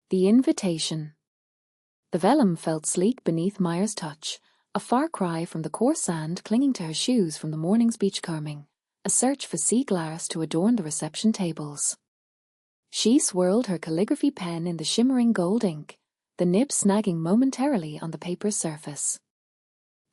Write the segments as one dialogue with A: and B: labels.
A: The invitation. The vellum felt sleek beneath Myers' touch, a far cry from the coarse sand clinging to her shoes from the morning's beachcombing, a search for sea glass to adorn the reception tables. She swirled her calligraphy pen in the shimmering gold ink, the nib snagging momentarily on the paper's surface.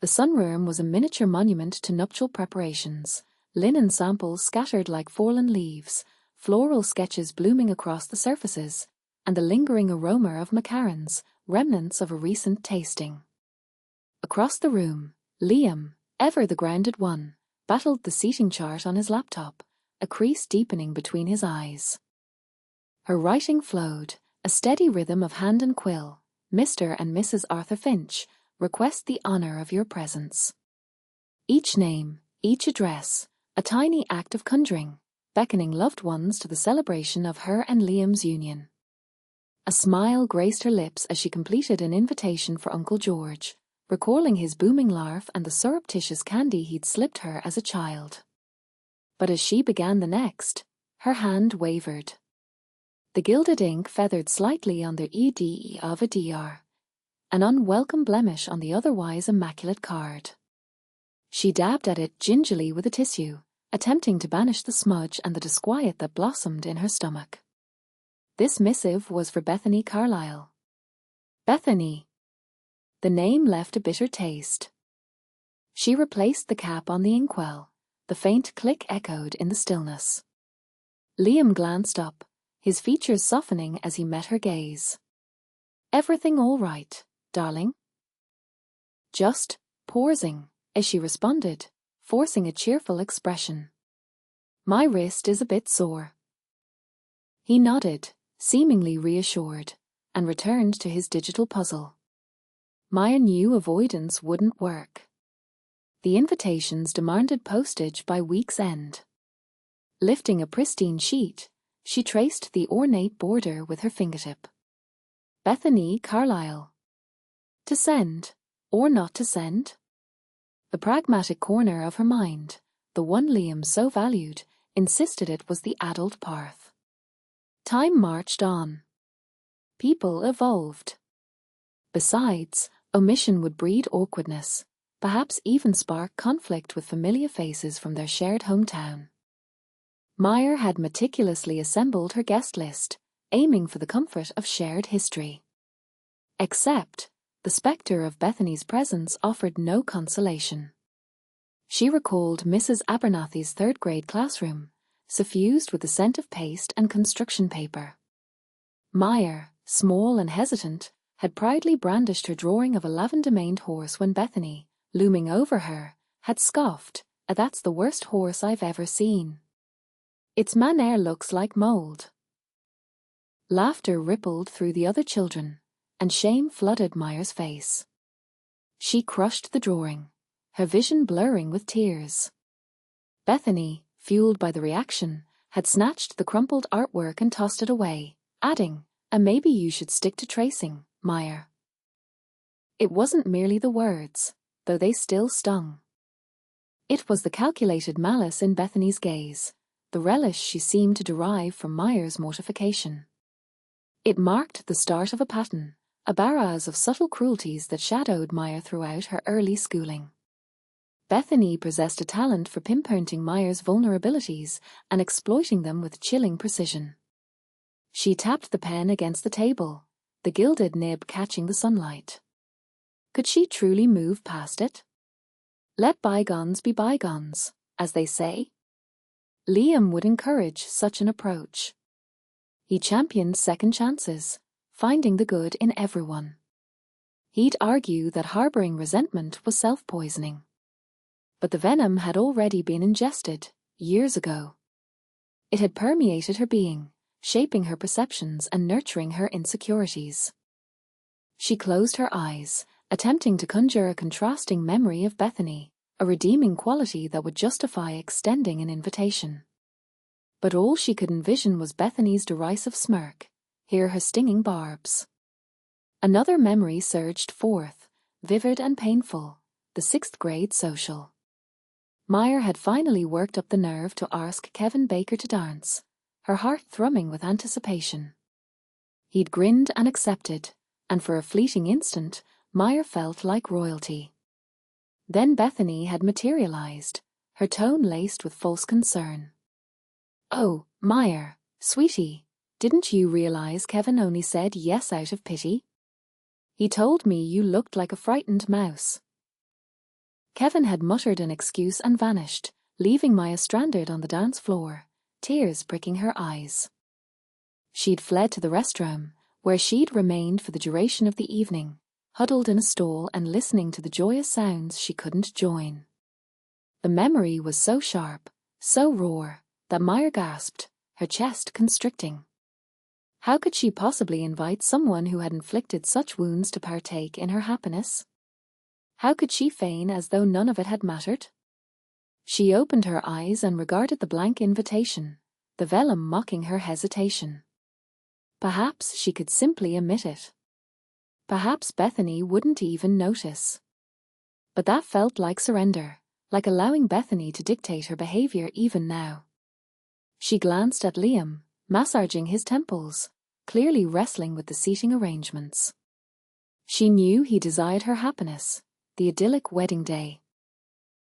A: The sunroom was a miniature monument to nuptial preparations, linen samples scattered like fallen leaves, floral sketches blooming across the surfaces, and the lingering aroma of macarons, remnants of a recent tasting. Across the room, Liam, ever the grounded one, battled the seating chart on his laptop, a crease deepening between his eyes. Her writing flowed, a steady rhythm of hand and quill. Mr. and Mrs. Arthur Finch, request the honor of your presence. Each name, each address, a tiny act of conjuring, beckoning loved ones to the celebration of her and Liam's union. A smile graced her lips as she completed an invitation for Uncle George, recalling his booming laugh and the surreptitious candy he'd slipped her as a child. But as she began the next, her hand wavered. The gilded ink feathered slightly on the EDE of a DR, an unwelcome blemish on the otherwise immaculate card. She dabbed at it gingerly with a tissue, attempting to banish the smudge and the disquiet that blossomed in her stomach. This missive was for Bethany Carlyle. Bethany. The name left a bitter taste. She replaced the cap on the inkwell. The faint click echoed in the stillness. Liam glanced up, his features softening as he met her gaze. Everything all right, darling? Just pausing, as she responded, forcing a cheerful expression. My wrist is a bit sore. He nodded, seemingly reassured, and returned to his digital puzzle. Maya knew avoidance wouldn't work. The invitations demanded postage by week's end. Lifting a pristine sheet, she traced the ornate border with her fingertip. Bethany Carlyle. To send, or not to send? The pragmatic corner of her mind, the one Liam so valued, insisted it was the adult path. Time marched on. People evolved. Besides, omission would breed awkwardness, perhaps even spark conflict with familiar faces from their shared hometown. Meyer had meticulously assembled her guest list, aiming for the comfort of shared history. Except, the spectre of Bethany's presence offered no consolation. She recalled Mrs. Abernathy's third-grade classroom, suffused with the scent of paste and construction paper. Meyer, small and hesitant, had proudly brandished her drawing of a lavender-maned horse when Bethany, looming over her, had scoffed, "That's the worst horse I've ever seen. Its manner looks like mold." Laughter rippled through the other children, and shame flooded Meyer's face. She crushed the drawing, her vision blurring with tears. Bethany, fueled by the reaction, had snatched the crumpled artwork and tossed it away, adding, "And maybe you should stick to tracing, Meyer." It wasn't merely the words, though they still stung. It was the calculated malice in Bethany's gaze, the relish she seemed to derive from Meyer's mortification. It marked the start of a pattern, a barrage of subtle cruelties that shadowed Meyer throughout her early schooling. Bethany possessed a talent for pinpointing Meyer's vulnerabilities and exploiting them with chilling precision. She tapped the pen against the table, the gilded nib catching the sunlight. Could she truly move past it? Let bygones be bygones, as they say. Liam would encourage such an approach. He championed second chances, finding the good in everyone. He'd argue that harboring resentment was self-poisoning. But the venom had already been ingested, years ago. It had permeated her being, shaping her perceptions and nurturing her insecurities. She closed her eyes, attempting to conjure a contrasting memory of Bethany, a redeeming quality that would justify extending an invitation. But all she could envision was Bethany's derisive smirk, hear her stinging barbs. Another memory surged forth, vivid and painful, the sixth-grade social. Meyer had finally worked up the nerve to ask Kevin Baker to dance, her heart thrumming with anticipation. He'd grinned and accepted, and for a fleeting instant, Meyer felt like royalty. Then Bethany had materialized, her tone laced with false concern. "Oh, Meyer, sweetie, didn't you realize Kevin only said yes out of pity? He told me you looked like a frightened mouse." Kevin had muttered an excuse and vanished, leaving Maya stranded on the dance floor, tears pricking her eyes. She'd fled to the restroom, where she'd remained for the duration of the evening, huddled in a stall and listening to the joyous sounds she couldn't join. The memory was so sharp, so raw, that Meyer gasped, her chest constricting. How could she possibly invite someone who had inflicted such wounds to partake in her happiness? How could she feign as though none of it had mattered? She opened her eyes and regarded the blank invitation, the vellum mocking her hesitation. Perhaps she could simply omit it. Perhaps Bethany wouldn't even notice. But that felt like surrender, like allowing Bethany to dictate her behavior even now. She glanced at Liam, massaging his temples, clearly wrestling with the seating arrangements. She knew he desired her happiness, the idyllic wedding day.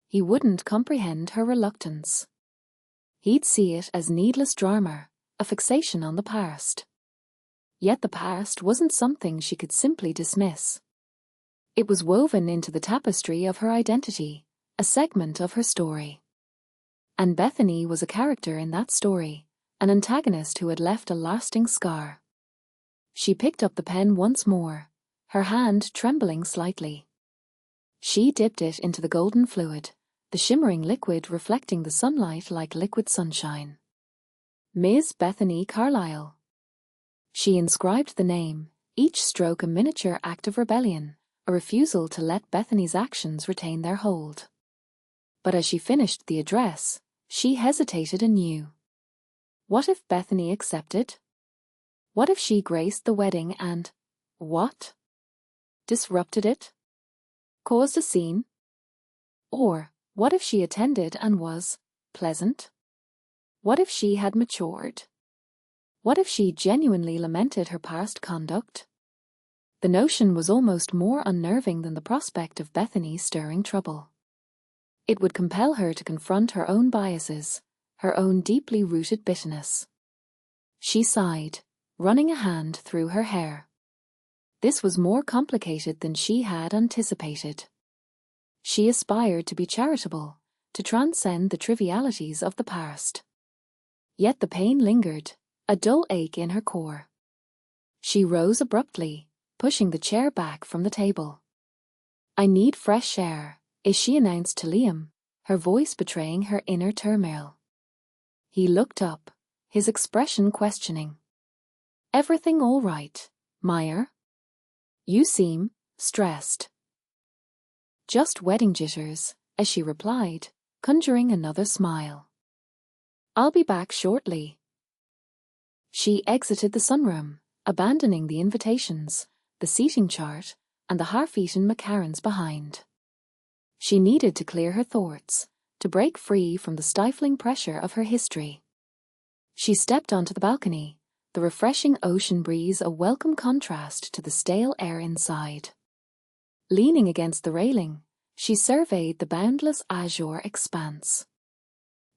A: He wouldn't comprehend her reluctance. He'd see it as needless drama, a fixation on the past. Yet the past wasn't something she could simply dismiss. It was woven into the tapestry of her identity, a segment of her story. And Bethany was a character in that story, an antagonist who had left a lasting scar. She picked up the pen once more, her hand trembling slightly. She dipped it into the golden fluid, the shimmering liquid reflecting the sunlight like liquid sunshine. Ms. Bethany Carlyle. She inscribed the name, each stroke a miniature act of rebellion, a refusal to let Bethany's actions retain their hold. But as she finished the address, she hesitated anew. What if Bethany accepted? What if she graced the wedding and, what? Disrupted it? Caused a scene? Or, what if she attended and was pleasant? What if she had matured? What if she genuinely lamented her past conduct? The notion was almost more unnerving than the prospect of Bethany stirring trouble. It would compel her to confront her own biases, her own deeply rooted bitterness. She sighed, running a hand through her hair. This was more complicated than she had anticipated. She aspired to be charitable, to transcend the trivialities of the past. Yet the pain lingered, a dull ache in her core. She rose abruptly, pushing the chair back from the table. "I need fresh air," she announced to Liam, her voice betraying her inner turmoil. He looked up, his expression questioning. "Everything all right, Meyer? You seem stressed." "Just wedding jitters," as she replied, conjuring another smile. "I'll be back shortly." She exited the sunroom, abandoning the invitations, the seating chart, and the half-eaten macarons behind. She needed to clear her thoughts, to break free from the stifling pressure of her history. She stepped onto the balcony, the refreshing ocean breeze a welcome contrast to the stale air inside. Leaning against the railing, she surveyed the boundless azure expanse.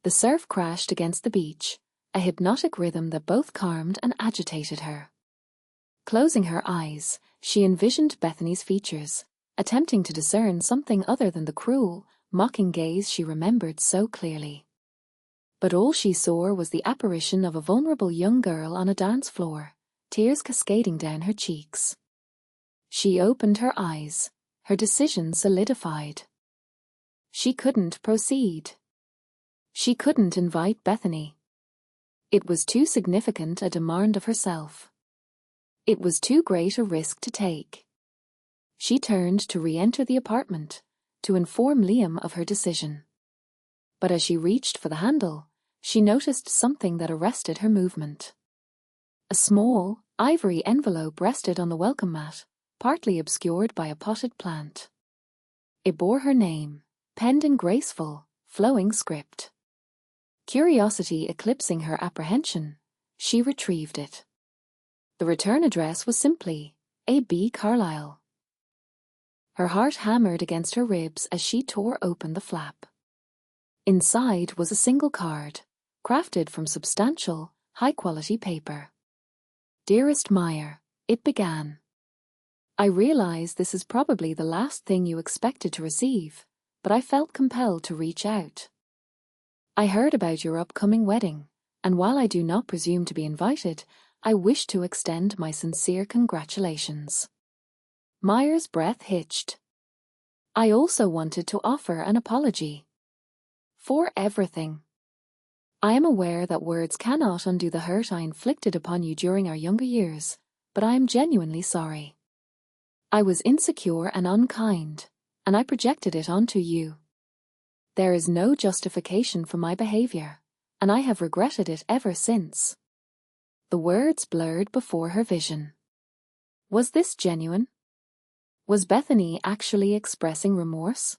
A: The surf crashed against the beach, a hypnotic rhythm that both calmed and agitated her. Closing her eyes, she envisioned Bethany's features, attempting to discern something other than the cruel, mocking gaze she remembered so clearly. But all she saw was the apparition of a vulnerable young girl on a dance floor, tears cascading down her cheeks. She opened her eyes, her decision solidified. She couldn't proceed. She couldn't invite Bethany. It was too significant a demand of herself. It was too great a risk to take. She turned to re-enter the apartment, to inform Liam of her decision. But as she reached for the handle, she noticed something that arrested her movement. A small, ivory envelope rested on the welcome mat, partly obscured by a potted plant. It bore her name, penned in graceful, flowing script. Curiosity eclipsing her apprehension, she retrieved it. The return address was simply A.B. Carlyle. Her heart hammered against her ribs as she tore open the flap. Inside was a single card, crafted from substantial, high-quality paper. "Dearest Meyer," it began. "I realize this is probably the last thing you expected to receive, but I felt compelled to reach out. I heard about your upcoming wedding, and while I do not presume to be invited, I wish to extend my sincere congratulations." Meyer's breath hitched. "I also wanted to offer an apology. For everything. I am aware that words cannot undo the hurt I inflicted upon you during our younger years, but I am genuinely sorry. I was insecure and unkind, and I projected it onto you. There is no justification for my behavior, and I have regretted it ever since." The words blurred before her vision. Was this genuine? Was Bethany actually expressing remorse?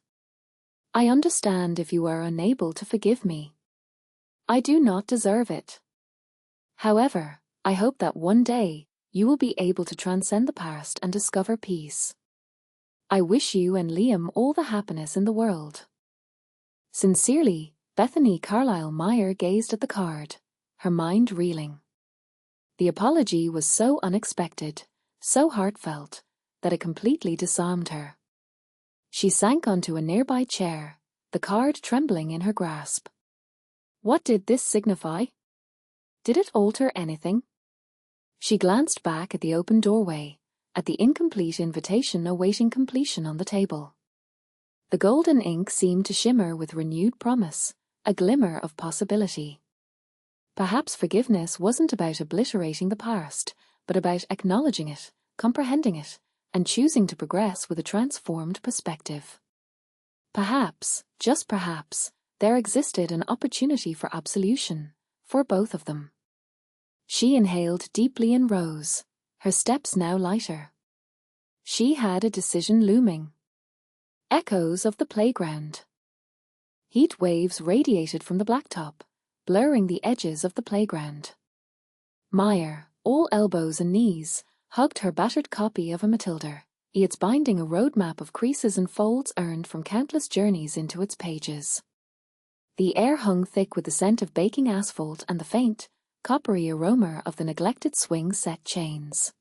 A: "I understand if you are unable to forgive me. I do not deserve it. However, I hope that one day you will be able to transcend the past and discover peace. I wish you and Liam all the happiness in the world. Sincerely, Bethany Carlyle." Meyer gazed at the card, her mind reeling. The apology was so unexpected, so heartfelt, that it completely disarmed her. She sank onto a nearby chair, the card trembling in her grasp. What did this signify? Did it alter anything? She glanced back at the open doorway, at the incomplete invitation awaiting completion on the table. The golden ink seemed to shimmer with renewed promise, a glimmer of possibility. Perhaps forgiveness wasn't about obliterating the past, but about acknowledging it, comprehending it, and choosing to progress with a transformed perspective. Perhaps, just perhaps, there existed an opportunity for absolution, for both of them. She inhaled deeply and rose, her steps now lighter. She had a decision looming. Echoes of the playground. Heat waves radiated from the blacktop, blurring the edges of the playground. Meyer, all elbows and knees, hugged her battered copy of a Matilda, its binding a roadmap of creases and folds earned from countless journeys into its pages. The air hung thick with the scent of baking asphalt and the faint, coppery aroma of the neglected swing-set chains.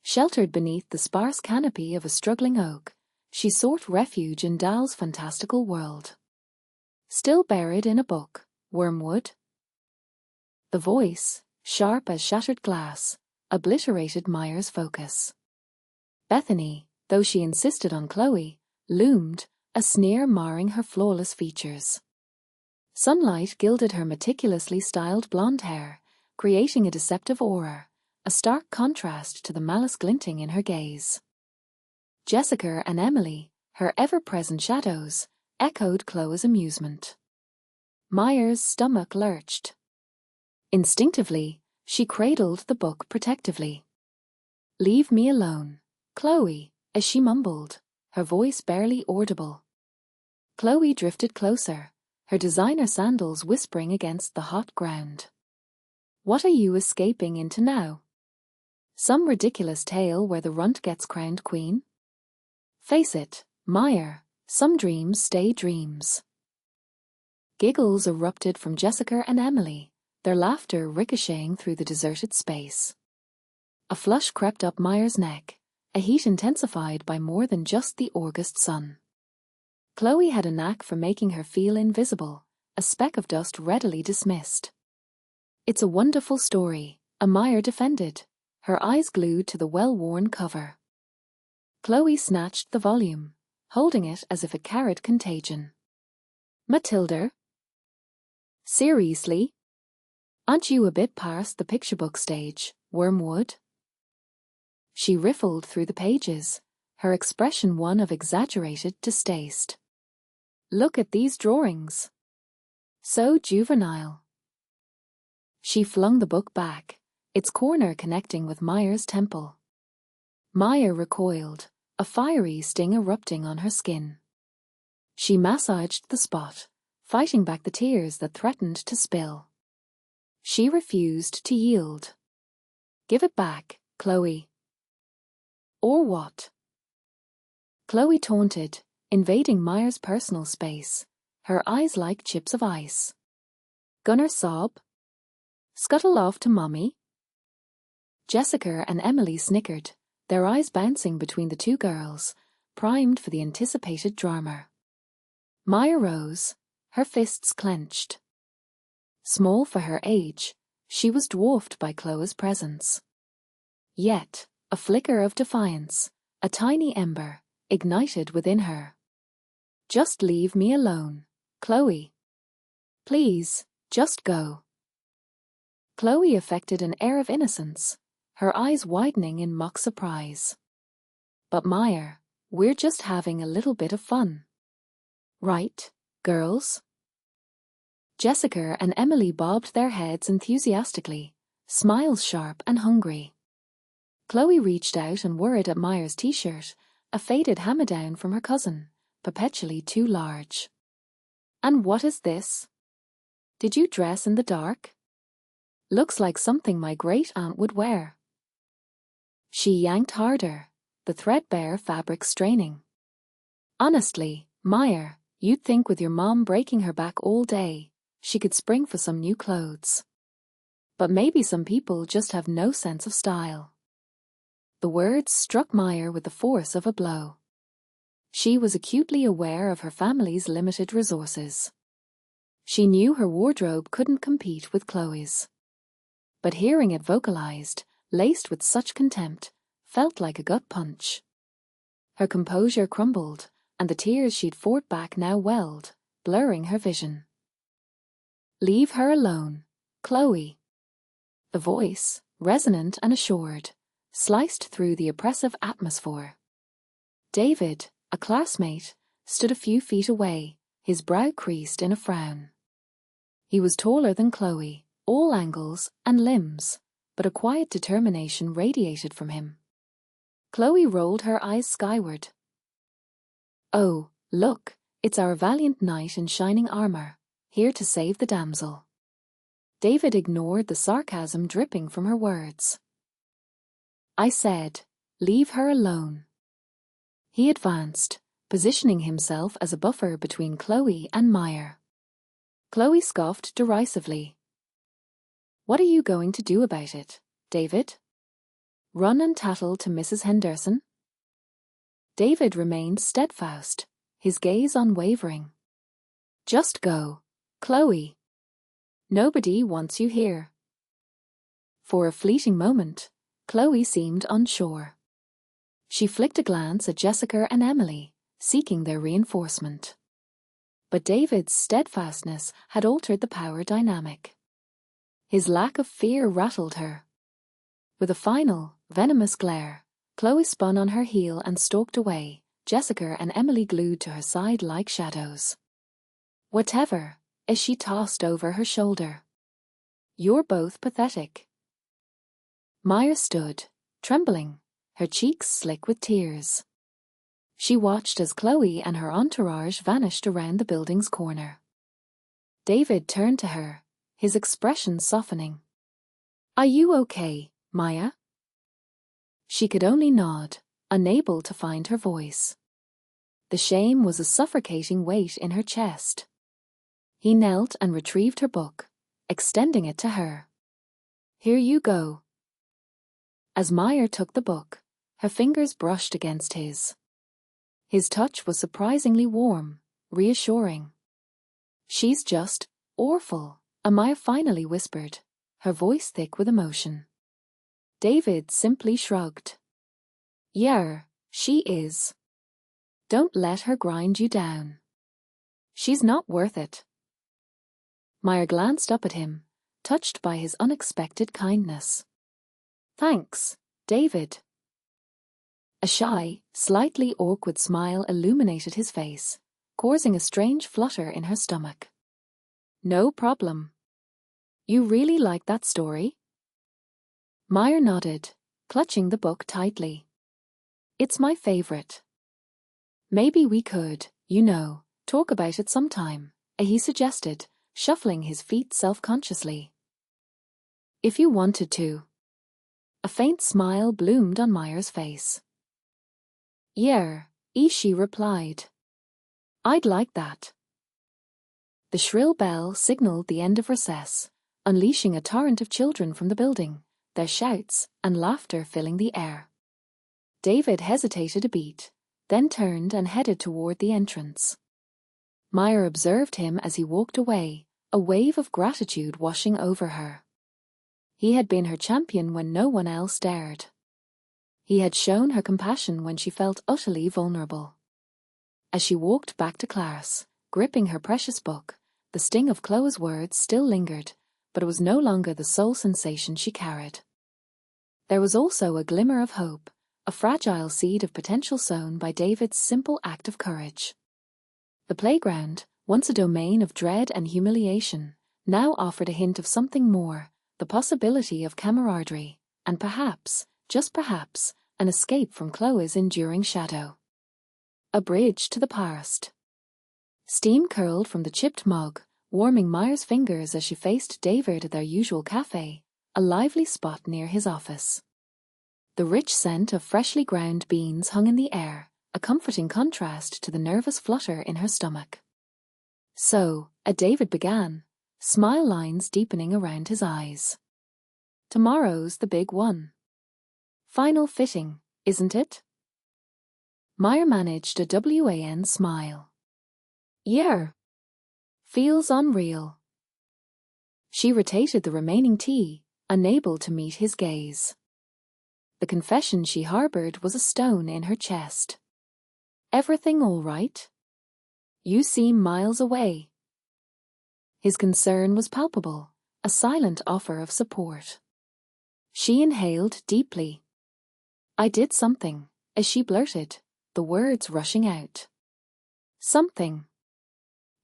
A: Sheltered beneath the sparse canopy of a struggling oak, she sought refuge in Dahl's fantastical world. Still buried in a book, Wormwood? The voice, sharp as shattered glass, obliterated Meyer's focus. Bethany, though she insisted on Chloe, loomed, a sneer marring her flawless features. Sunlight gilded her meticulously styled blonde hair, creating a deceptive aura, a stark contrast to the malice glinting in her gaze. Jessica and Emily, her ever-present shadows, echoed Chloe's amusement. Meyer's stomach lurched. Instinctively, she cradled the book protectively. "Leave me alone, Chloe," as she mumbled, her voice barely audible. Chloe drifted closer, her designer sandals whispering against the hot ground. "What are you escaping into now? Some ridiculous tale where the runt gets crowned queen? Face it, Meyer, some dreams stay dreams." Giggles erupted from Jessica and Emily, their laughter ricocheting through the deserted space. A flush crept up Meyer's neck, a heat intensified by more than just the August sun. Chloe had a knack for making her feel invisible, a speck of dust readily dismissed. "It's a wonderful story," Meyer defended, her eyes glued to the well-worn cover. Chloe snatched the volume, holding it as if it carried contagion. "Matilda? Seriously? Aren't you a bit past the picture book stage, Wormwood?" She riffled through the pages, her expression one of exaggerated distaste. "Look at these drawings. So juvenile." She flung the book back, its corner connecting with Meyer's temple. Meyer recoiled, a fiery sting erupting on her skin. She massaged the spot, fighting back the tears that threatened to spill. She refused to yield. Give it back, Chloe. Or what? Chloe taunted, invading Myers' personal space, her eyes like chips of ice. Gonna sob? Scuttle off to Mommy? Jessica and Emily snickered, their eyes bouncing between the two girls, primed for the anticipated drama. Maya rose, her fists clenched. Small for her age, she was dwarfed by Chloe's presence. Yet, a flicker of defiance, a tiny ember, ignited within her. Just leave me alone, Chloe. Please, just go. Chloe affected an air of innocence, her eyes widening in mock surprise. But Maya, we're just having a little bit of fun. Right, girls? Jessica and Emily bobbed their heads enthusiastically, smiles sharp and hungry. Chloe reached out and worried at Maya's t-shirt, a faded hand-me-down from her cousin, perpetually too large. And what is this? Did you dress in the dark? Looks like something my great-aunt would wear. She yanked harder, the threadbare fabric straining. Honestly, Maya, you'd think with your mom breaking her back all day, she could spring for some new clothes. But maybe some people just have no sense of style. The words struck Maya with the force of a blow. She was acutely aware of her family's limited resources. She knew her wardrobe couldn't compete with Chloe's. But hearing it vocalized, laced with such contempt, felt like a gut punch. Her composure crumbled, and the tears she'd fought back now welled, blurring her vision. Leave her alone, Chloe. The voice, resonant and assured, sliced through the oppressive atmosphere. David, a classmate, stood a few feet away, his brow creased in a frown. He was taller than Chloe, all angles and limbs, but a quiet determination radiated from him. Chloe rolled her eyes skyward. Oh, look, it's our valiant knight in shining armor, here to save the damsel. David ignored the sarcasm dripping from her words. I said, leave her alone. He advanced, positioning himself as a buffer between Chloe and Maya. Chloe scoffed derisively. What are you going to do about it, David? Run and tattle to Mrs. Henderson? David remained steadfast, his gaze unwavering. Just go, Chloe. Nobody wants you here. For a fleeting moment, Chloe seemed unsure. She flicked a glance at Jessica and Emily, seeking their reinforcement. But David's steadfastness had altered the power dynamic. His lack of fear rattled her. With a final, venomous glare, Chloe spun on her heel and stalked away, Jessica and Emily glued to her side like shadows. Whatever, as she tossed over her shoulder. You're both pathetic. Maya stood, trembling, her cheeks slick with tears. She watched as Chloe and her entourage vanished around the building's corner. David turned to her, his expression softening. Are you okay, Maya? She could only nod, unable to find her voice. The shame was a suffocating weight in her chest. He knelt and retrieved her book, extending it to her. Here you go. As Maya took the book, her fingers brushed against his. His touch was surprisingly warm, reassuring. She's just awful, Maya finally whispered, her voice thick with emotion. David simply shrugged. Yeah, she is. Don't let her grind you down. She's not worth it. Maya glanced up at him, touched by his unexpected kindness. Thanks, David. A shy, slightly awkward smile illuminated his face, causing a strange flutter in her stomach. No problem. You really like that story? Maya nodded, clutching the book tightly. It's my favorite. Maybe we could, talk about it sometime, he suggested, shuffling his feet self-consciously. If you wanted to. A faint smile bloomed on Myers' face. "Yeah," she replied. "I'd like that." The shrill bell signaled the end of recess, unleashing a torrent of children from the building, their shouts and laughter filling the air. David hesitated a beat, then turned and headed toward the entrance. Meyer observed him as he walked away, a wave of gratitude washing over her. He had been her champion when no one else dared. He had shown her compassion when she felt utterly vulnerable. As she walked back to class, gripping her precious book, the sting of Chloe's words still lingered, but it was no longer the sole sensation she carried. There was also a glimmer of hope, a fragile seed of potential sown by David's simple act of courage. The playground, once a domain of dread and humiliation, now offered a hint of something more, the possibility of camaraderie, and perhaps, just perhaps, an escape from Chloe's enduring shadow. A bridge to the past. Steam curled from the chipped mug, warming Myers' fingers as she faced David at their usual cafe, a lively spot near his office. The rich scent of freshly ground beans hung in the air, a comforting contrast to the nervous flutter in her stomach. "So," David began, smile lines deepening around his eyes. "Tomorrow's the big one. Final fitting, isn't it?" Meyer managed a WAN smile. "Yeah. Feels unreal." She rotated the remaining tea, unable to meet his gaze. The confession she harbored was a stone in her chest. "Everything all right? You seem miles away." His concern was palpable, a silent offer of support. She inhaled deeply. "I did something," as she blurted, the words rushing out. "Something.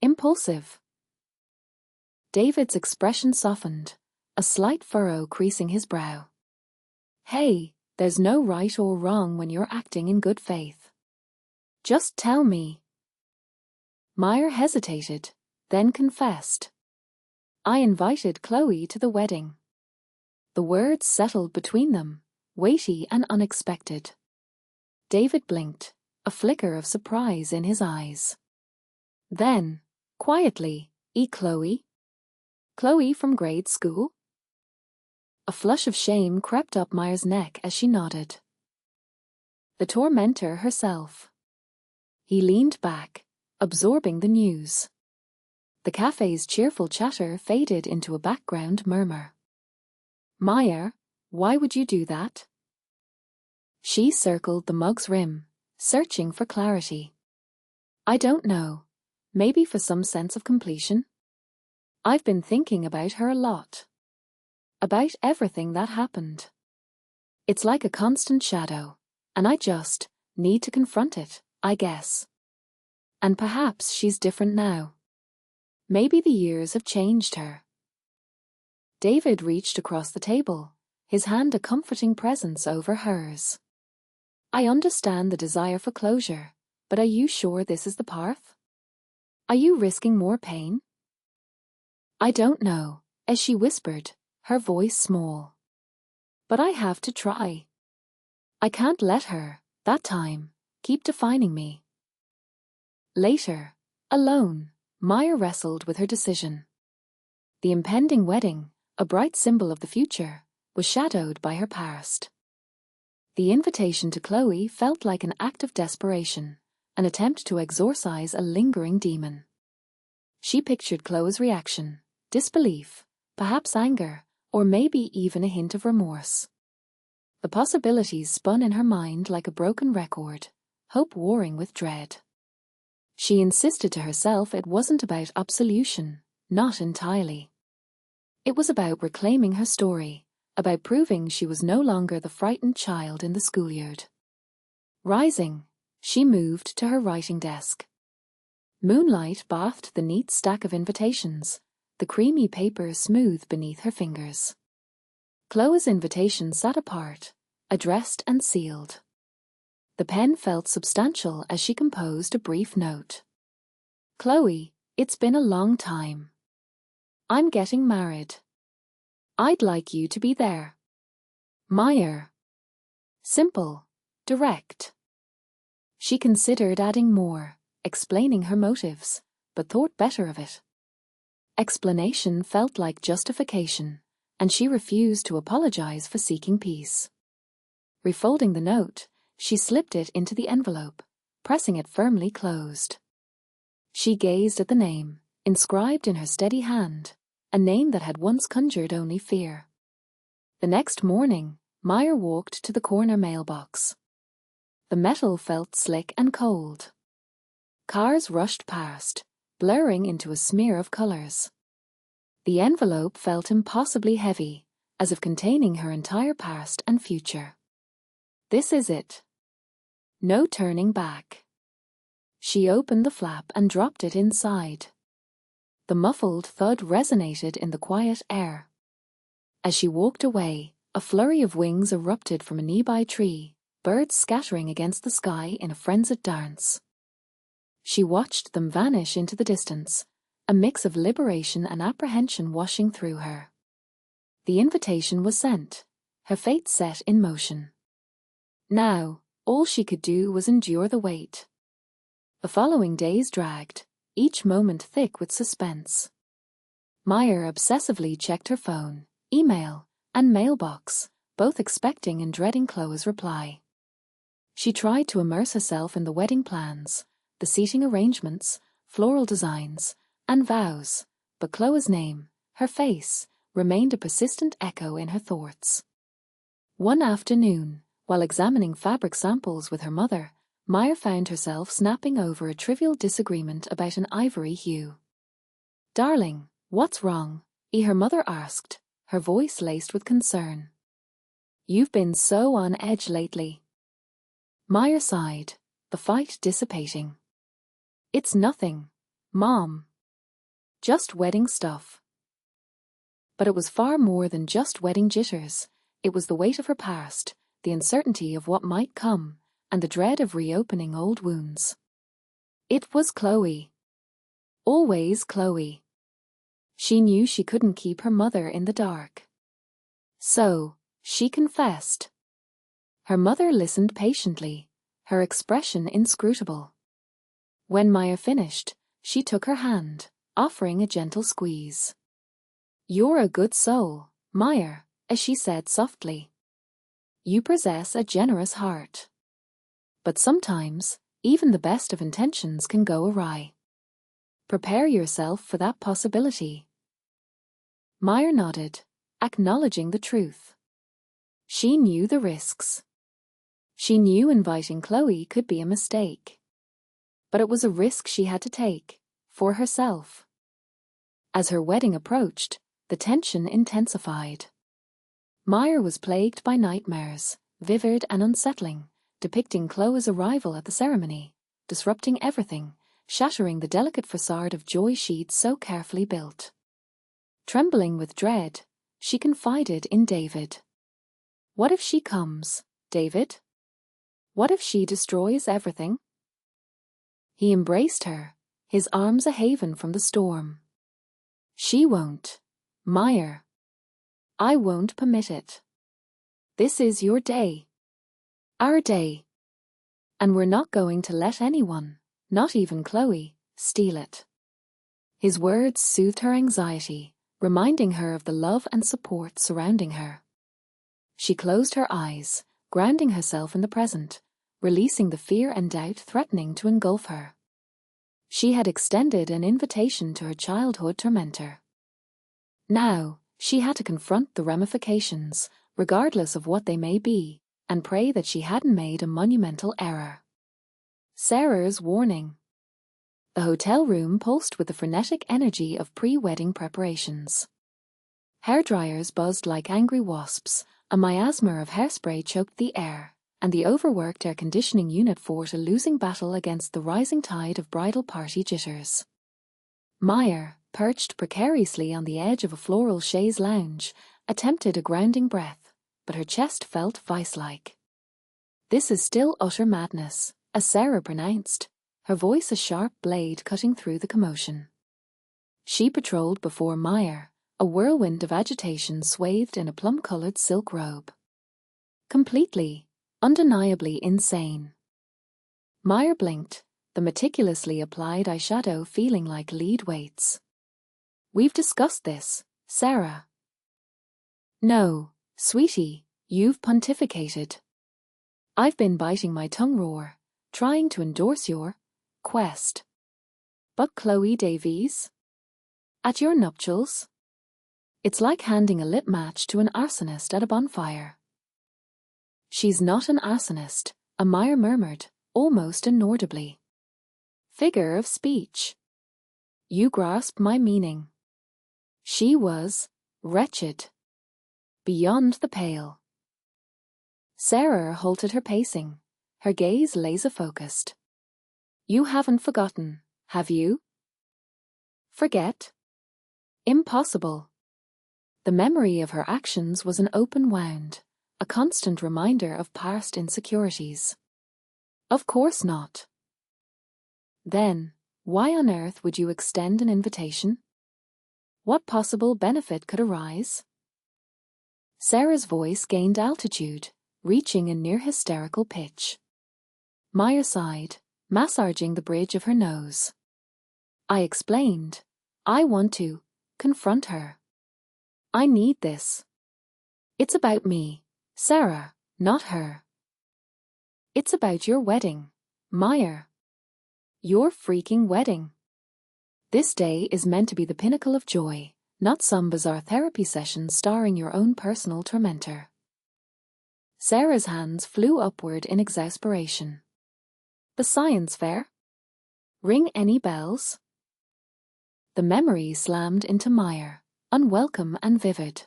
A: Impulsive." David's expression softened, a slight furrow creasing his brow. "Hey, there's no right or wrong when you're acting in good faith. Just tell me." Meyer hesitated, then confessed. "I invited Chloe to the wedding." The words settled between them, weighty and unexpected. David blinked, a flicker of surprise in his eyes. Then, quietly, Chloe? Chloe from grade school?" A flush of shame crept up Meyer's neck as she nodded. "The tormentor herself." He leaned back, absorbing the news. The cafe's cheerful chatter faded into a background murmur. "Meyer, why would you do that?" She circled the mug's rim, searching for clarity. "I don't know. Maybe for some sense of completion. I've been thinking about her a lot. About everything that happened. It's like a constant shadow, and I just need to confront it, I guess. And perhaps she's different now. Maybe the years have changed her." David reached across the table, his hand a comforting presence over hers. "I understand the desire for closure, but are you sure this is the path? Are you risking more pain?" "I don't know," as she whispered, her voice small. "But I have to try. I can't let her, that time, keep defining me." Later, alone, Meyer wrestled with her decision. The impending wedding, a bright symbol of the future, was shadowed by her past. The invitation to Chloe felt like an act of desperation, an attempt to exorcise a lingering demon. She pictured Chloe's reaction, disbelief, perhaps anger, or maybe even a hint of remorse. The possibilities spun in her mind like a broken record, hope warring with dread. She insisted to herself it wasn't about absolution, not entirely. It was about reclaiming her story, about proving she was no longer the frightened child in the schoolyard. Rising, she moved to her writing desk. Moonlight bathed the neat stack of invitations, the creamy paper smooth beneath her fingers. Chloe's invitation sat apart, addressed and sealed. The pen felt substantial as she composed a brief note. "Chloe, it's been a long time. I'm getting married. I'd like you to be there." Meyer. Simple. Direct. She considered adding more, explaining her motives, but thought better of it. Explanation felt like justification, and she refused to apologize for seeking peace. Refolding the note, she slipped it into the envelope, pressing it firmly closed. She gazed at the name, inscribed in her steady hand, a name that had once conjured only fear. The next morning, Meyer walked to the corner mailbox. The metal felt slick and cold. Cars rushed past, blurring into a smear of colors. The envelope felt impossibly heavy, as if containing her entire past and future. This is it. No turning back. She opened the flap and dropped it inside. The muffled thud resonated in the quiet air. As she walked away, a flurry of wings erupted from a nearby tree, birds scattering against the sky in a frenzied dance. She watched them vanish into the distance, a mix of liberation and apprehension washing through her. The invitation was sent, her fate set in motion. Now, all she could do was endure the wait. The following days dragged, each moment thick with suspense. Meyer obsessively checked her phone, email, and mailbox, both expecting and dreading Chloe's reply. She tried to immerse herself in the wedding plans, the seating arrangements, floral designs, and vows, but Chloe's name, her face, remained a persistent echo in her thoughts. One afternoon, while examining fabric samples with her mother, Meyer found herself snapping over a trivial disagreement about an ivory hue. "Darling, what's wrong?" her mother asked, her voice laced with concern. "You've been so on edge lately." Meyer sighed, the fight dissipating. "It's nothing, Mom. Just wedding stuff." But it was far more than just wedding jitters. It was the weight of her past, the uncertainty of what might come, and the dread of reopening old wounds. It was Chloe. Always Chloe. She knew she couldn't keep her mother in the dark. So, she confessed. Her mother listened patiently, her expression inscrutable. When Meyer finished, she took her hand, offering a gentle squeeze. "You're a good soul, Meyer," as she said softly. "You possess a generous heart. But sometimes, even the best of intentions can go awry. Prepare yourself for that possibility." Meyer nodded, acknowledging the truth. She knew the risks. She knew inviting Chloe could be a mistake. But it was a risk she had to take, for herself. As her wedding approached, the tension intensified. Meyer was plagued by nightmares, vivid and unsettling, depicting Chloe's arrival at the ceremony, disrupting everything, shattering the delicate facade of joy she'd so carefully built. Trembling with dread, she confided in David. "What if she comes, David? What if she destroys everything?" He embraced her, his arms a haven from the storm. "She won't, Meyer. I won't permit it. This is your day. Our day. And we're not going to let anyone, not even Chloe, steal it." His words soothed her anxiety, reminding her of the love and support surrounding her. She closed her eyes, grounding herself in the present, releasing the fear and doubt threatening to engulf her. She had extended an invitation to her childhood tormentor. Now, she had to confront the ramifications, regardless of what they may be, and pray that she hadn't made a monumental error. Sarah's warning. The hotel room pulsed with the frenetic energy of pre-wedding preparations. Hairdryers buzzed like angry wasps, a miasma of hairspray choked the air, and the overworked air conditioning unit fought a losing battle against the rising tide of bridal party jitters. Meyer, perched precariously on the edge of a floral chaise lounge, attempted a grounding breath, but her chest felt vice-like. "This is still utter madness," as Sarah pronounced, her voice a sharp blade cutting through the commotion. She patrolled before Meyer, a whirlwind of agitation swathed in a plum-colored silk robe. Completely, undeniably insane. Meyer blinked, the meticulously applied eyeshadow feeling like lead weights. We've discussed this, Sarah. No, sweetie, you've pontificated. I've been biting my tongue raw, trying to endorse your quest. But Chloe Davies? At your nuptials? It's like handing a lit match to an arsonist at a bonfire. She's not an arsonist, Meyer murmured, almost inaudibly. Figure of speech. You grasp my meaning. She was wretched. Beyond the pale. Sarah halted her pacing, her gaze laser-focused. You haven't forgotten, have you? Forget? Impossible. The memory of her actions was an open wound, a constant reminder of past insecurities. Of course not. Then, why on earth would you extend an invitation? What possible benefit could arise? Sarah's voice gained altitude, reaching a near-hysterical pitch. Meyer sighed, massaging the bridge of her nose. I explained. I want to confront her. I need this. It's about me, Sarah, not her. It's about your wedding, Meyer. Your freaking wedding. This day is meant to be the pinnacle of joy, not some bizarre therapy session starring your own personal tormentor. Sarah's hands flew upward in exasperation. The science fair? Ring any bells? The memory slammed into Meyer, unwelcome and vivid.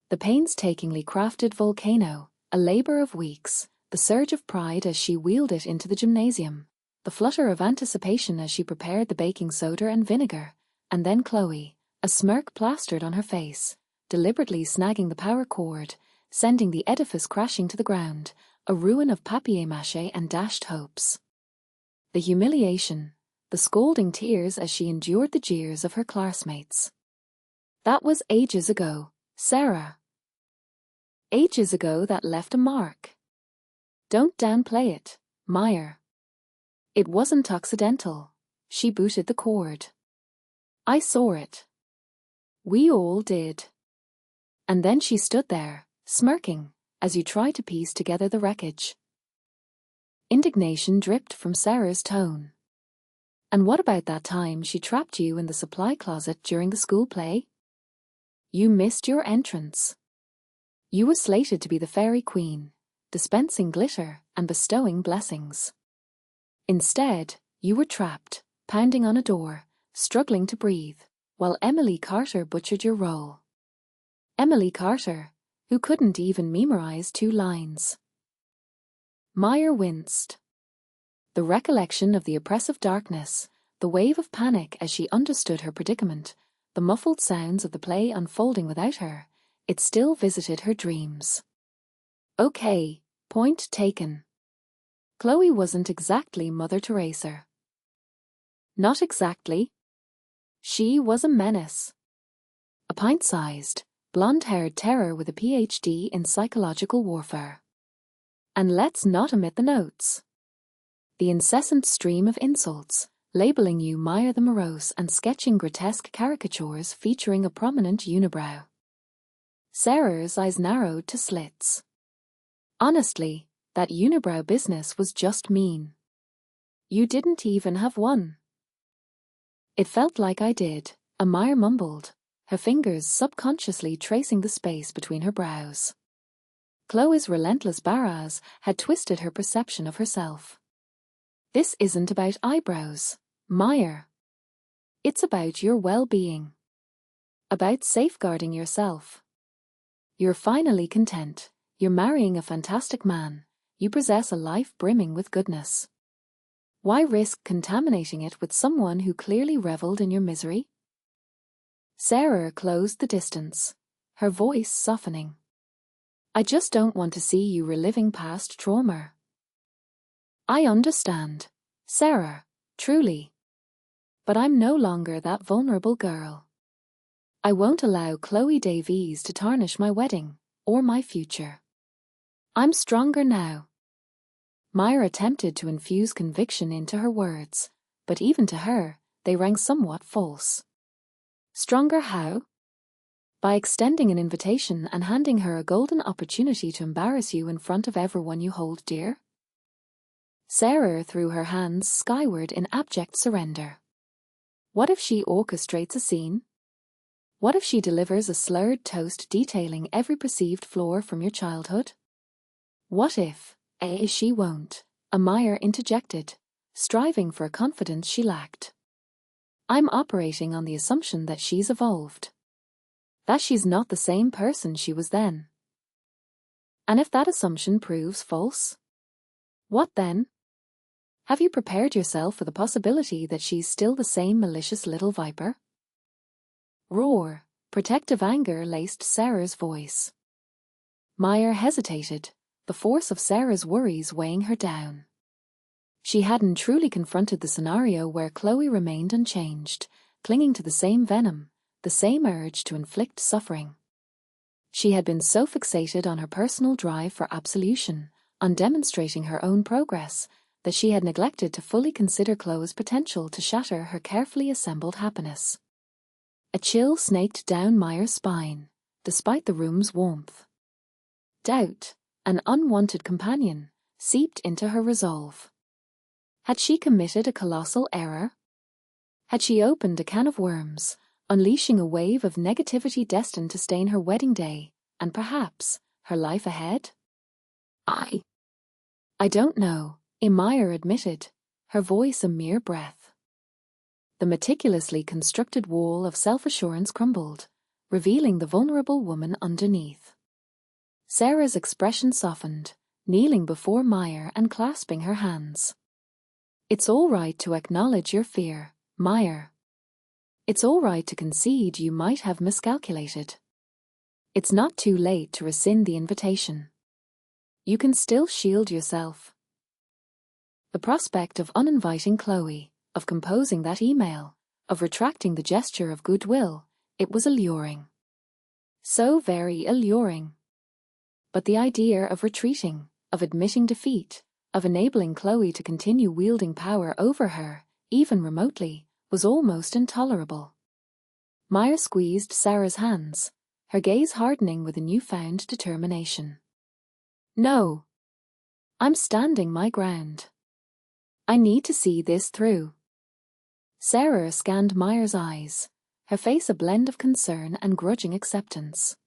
A: The painstakingly crafted volcano, a labor of weeks, the surge of pride as she wheeled it into the gymnasium, the flutter of anticipation as she prepared the baking soda and vinegar, and then Chloe, a smirk plastered on her face, deliberately snagging the power cord, sending the edifice crashing to the ground, a ruin of papier-mâché and dashed hopes. The humiliation, the scalding tears as she endured the jeers of her classmates. That was ages ago, Sarah. Ages ago that left a mark. Don't downplay it, Meyer. It wasn't accidental. She booted the cord. I saw it. We all did. And then she stood there, smirking, as you tried to piece together the wreckage. Indignation dripped from Sarah's tone. And what about that time she trapped you in the supply closet during the school play? You missed your entrance. You were slated to be the fairy queen, dispensing glitter and bestowing blessings. Instead, you were trapped, pounding on a door, struggling to breathe, while Emily Carter butchered your role. Emily Carter, who couldn't even memorize 2 lines. Meyer winced. The recollection of the oppressive darkness, the wave of panic as she understood her predicament, the muffled sounds of the play unfolding without her, it still visited her dreams. Okay, point taken. Chloe wasn't exactly Mother Teresa. Not exactly. She was a menace. A pint-sized, blonde-haired terror with a PhD in psychological warfare. And let's not omit the notes. The incessant stream of insults, labeling you Meyer the morose and sketching grotesque caricatures featuring a prominent unibrow. Sarah's eyes narrowed to slits. Honestly, that unibrow business was just mean. You didn't even have one. It felt like I did, Meyer mumbled, her fingers subconsciously tracing the space between her brows. Chloe's relentless barrage had twisted her perception of herself. This isn't about eyebrows, Meyer. It's about your well-being. About safeguarding yourself. You're finally content, you're marrying a fantastic man, you possess a life brimming with goodness. Why risk contaminating it with someone who clearly reveled in your misery? Sarah closed the distance, her voice softening. I just don't want to see you reliving past trauma. I understand, Sarah, truly. But I'm no longer that vulnerable girl. I won't allow Chloe Davies to tarnish my wedding, or my future. I'm stronger now. Myra attempted to infuse conviction into her words, but even to her, they rang somewhat false. Stronger how? By extending an invitation and handing her a golden opportunity to embarrass you in front of everyone you hold dear? Sarah threw her hands skyward in abject surrender. What if she orchestrates a scene? What if she delivers a slurred toast detailing every perceived flaw from your childhood? What if, she won't, Amaya interjected, striving for a confidence she lacked. I'm operating on the assumption that she's evolved. That she's not the same person she was then. And if that assumption proves false? What then? Have you prepared yourself for the possibility that she's still the same malicious little viper? Roar, protective anger laced Sarah's voice. Myra hesitated, the force of Sarah's worries weighing her down. She hadn't truly confronted the scenario where Chloe remained unchanged, clinging to the same venom, the same urge to inflict suffering. She had been so fixated on her personal drive for absolution, on demonstrating her own progress, that she had neglected to fully consider Chloe's potential to shatter her carefully assembled happiness. A chill snaked down Myra's spine, despite the room's warmth. Doubt, an unwanted companion, seeped into her resolve. Had she committed a colossal error? Had she opened a can of worms, unleashing a wave of negativity destined to stain her wedding day, and perhaps her life ahead? I don't know, Amaya admitted, her voice a mere breath. The meticulously constructed wall of self-assurance crumbled, revealing the vulnerable woman underneath. Sarah's expression softened, kneeling before Meyer and clasping her hands. It's all right to acknowledge your fear, Meyer. It's all right to concede you might have miscalculated. It's not too late to rescind the invitation. You can still shield yourself. The prospect of uninviting Chloe, of composing that email, of retracting the gesture of goodwill, it was alluring. So very alluring. But the idea of retreating, of admitting defeat, of enabling Chloe to continue wielding power over her, even remotely, was almost intolerable. Meyer squeezed Sarah's hands, her gaze hardening with a newfound determination. No. I'm standing my ground. I need to see this through. Sarah scanned Meyer's eyes, her face a blend of concern and grudging acceptance.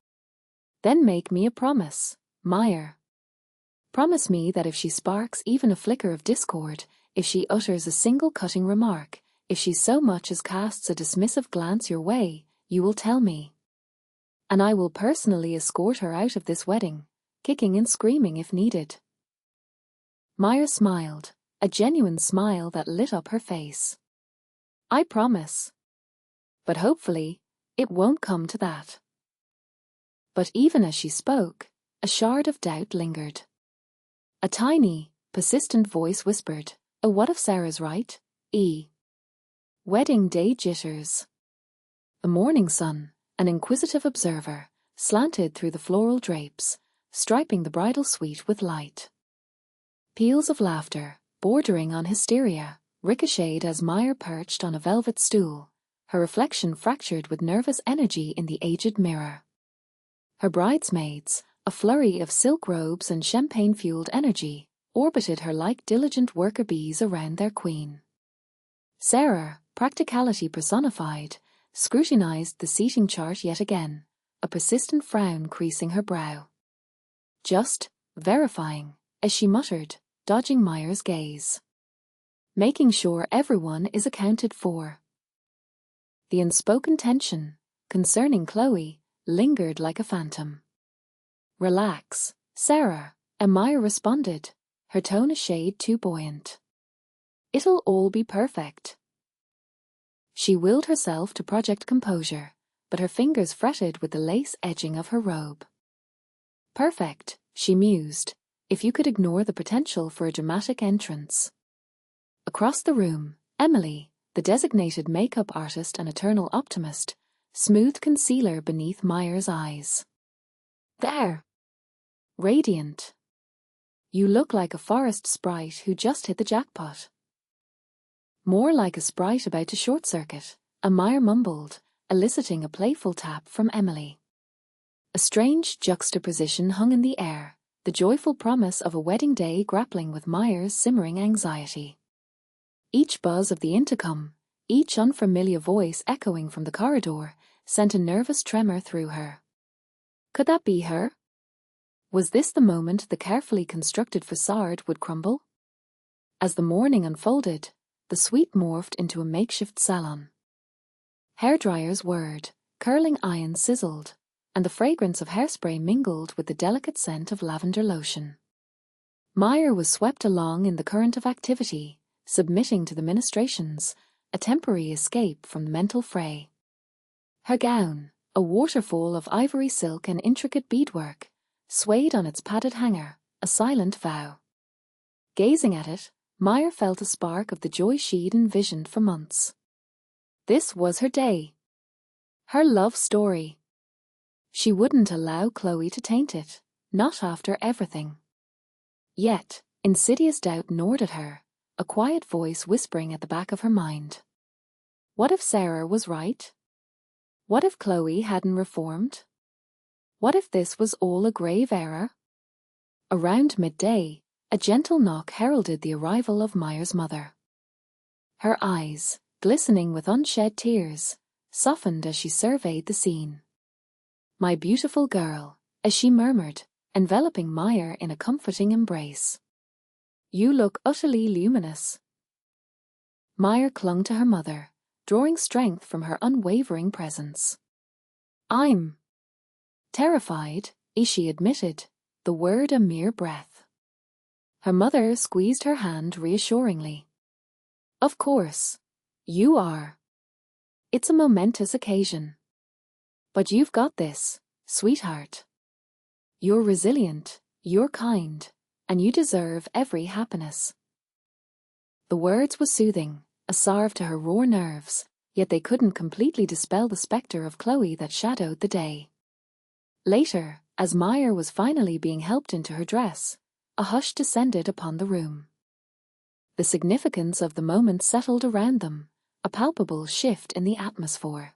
A: Then make me a promise, Meyer. Promise me that if she sparks even a flicker of discord, if she utters a single cutting remark, if she so much as casts a dismissive glance your way, you will tell me. And I will personally escort her out of this wedding, kicking and screaming if needed. Meyer smiled, a genuine smile that lit up her face. I promise. But hopefully, it won't come to that. But even as she spoke, a shard of doubt lingered. A tiny, persistent voice whispered, "Oh, what if Sarah's right? Wedding day jitters." The morning sun, an inquisitive observer, slanted through the floral drapes, striping the bridal suite with light. Peals of laughter, bordering on hysteria, ricocheted as Meyer perched on a velvet stool, her reflection fractured with nervous energy in the aged mirror. Her bridesmaids, a flurry of silk robes and champagne-fueled energy, orbited her like diligent worker bees around their queen. Sarah, practicality personified, scrutinized the seating chart yet again, a persistent frown creasing her brow. Just verifying, as she muttered, dodging Meyer's gaze. Making sure everyone is accounted for. The unspoken tension, concerning Chloe, lingered like a phantom. Relax, Sarah, Amaya responded, her tone a shade too buoyant. It'll all be perfect. She willed herself to project composure, but her fingers fretted with the lace edging of her robe. Perfect, she mused, if you could ignore the potential for a dramatic entrance. Across the room, Emily, the designated makeup artist and eternal optimist, smoothed concealer beneath Meyer's eyes. There! Radiant. You look like a forest sprite who just hit the jackpot. More like a sprite about to short-circuit, Meyer mumbled, eliciting a playful tap from Emily. A strange juxtaposition hung in the air, the joyful promise of a wedding day grappling with Meyer's simmering anxiety. Each buzz of the intercom, each unfamiliar voice echoing from the corridor, sent a nervous tremor through her. Could that be her? Was this the moment the carefully constructed facade would crumble? As the morning unfolded, the suite morphed into a makeshift salon. Hairdryers whirred, curling irons sizzled, and the fragrance of hairspray mingled with the delicate scent of lavender lotion. Meyer was swept along in the current of activity, submitting to the ministrations, a temporary escape from the mental fray. Her gown, a waterfall of ivory silk and intricate beadwork, swayed on its padded hanger, a silent vow. Gazing at it, Meyer felt a spark of the joy she'd envisioned for months. This was her day. Her love story. She wouldn't allow Chloe to taint it, not after everything. Yet, insidious doubt gnawed at her, a quiet voice whispering at the back of her mind. What if Sarah was right? What if Chloe hadn't reformed? What if this was all a grave error? Around midday, a gentle knock heralded the arrival of Meyer's mother. Her eyes, glistening with unshed tears, softened as she surveyed the scene. My beautiful girl, as she murmured, enveloping Meyer in a comforting embrace. You look utterly luminous. Meyer clung to her mother, drawing strength from her unwavering presence. I'm terrified, she admitted, the word a mere breath. Her mother squeezed her hand reassuringly. Of course, you are. It's a momentous occasion. But you've got this, sweetheart. You're resilient, you're kind, and you deserve every happiness. The words were soothing, a salve to her raw nerves, yet they couldn't completely dispel the spectre of Chloe that shadowed the day. Later, as Meyer was finally being helped into her dress, a hush descended upon the room. The significance of the moment settled around them, a palpable shift in the atmosphere.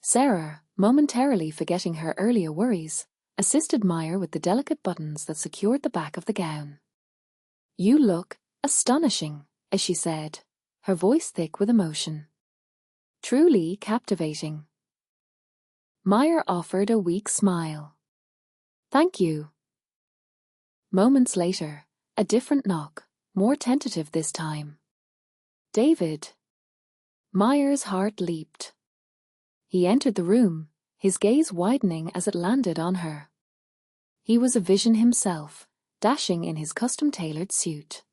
A: Sarah, momentarily forgetting her earlier worries, assisted Meyer with the delicate buttons that secured the back of the gown. You look astonishing, as she said, her voice thick with emotion. Truly captivating. Meyer offered a weak smile. Thank you. Moments later, a different knock, more tentative this time. David. Meyer's heart leaped. He entered the room, his gaze widening as it landed on her. He was a vision himself, dashing in his custom-tailored suit.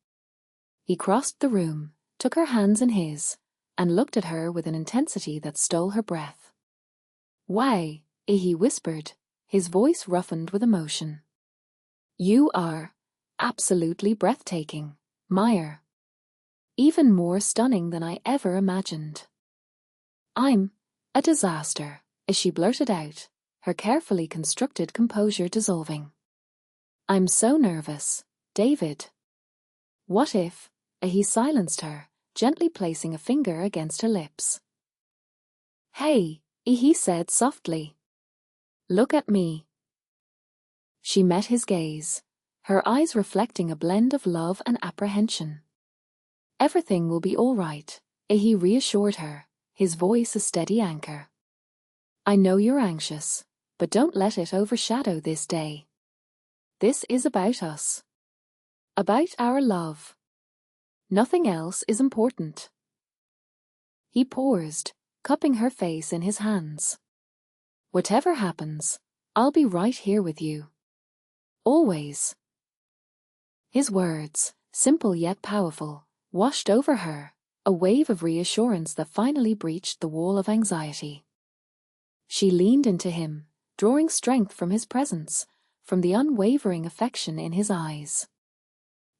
A: He crossed the room, took her hands in his, and looked at her with an intensity that stole her breath. Why, he whispered, his voice roughened with emotion. You are absolutely breathtaking, Meyer. Even more stunning than I ever imagined. I'm a disaster, as she blurted out, her carefully constructed composure dissolving. I'm so nervous, David. What if? He silenced her, gently placing a finger against her lips. Hey, he said softly. Look at me. She met his gaze, her eyes reflecting a blend of love and apprehension. Everything will be all right, he reassured her, his voice a steady anchor. I know you're anxious, but don't let it overshadow this day. This is about us. About our love. Nothing else is important. He paused, cupping her face in his hands. Whatever happens, I'll be right here with you. Always. His words, simple yet powerful, washed over her, a wave of reassurance that finally breached the wall of anxiety. She leaned into him, drawing strength from his presence, from the unwavering affection in his eyes.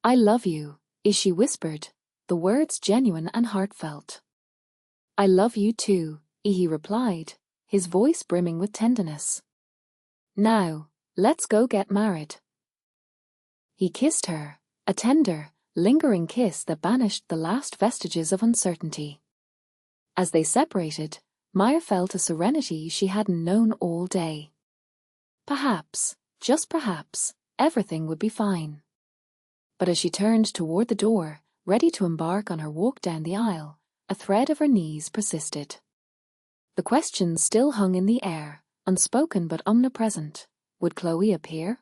A: I love you, she whispered, the words genuine and heartfelt. I love you too, he replied, his voice brimming with tenderness. Now, let's go get married. He kissed her, a tender, lingering kiss that banished the last vestiges of uncertainty. As they separated, Maya felt a serenity she hadn't known all day. Perhaps, just perhaps, everything would be fine. But as she turned toward the door, ready to embark on her walk down the aisle, a thread of her knees persisted. The question still hung in the air, unspoken but omnipresent. Would Chloe appear?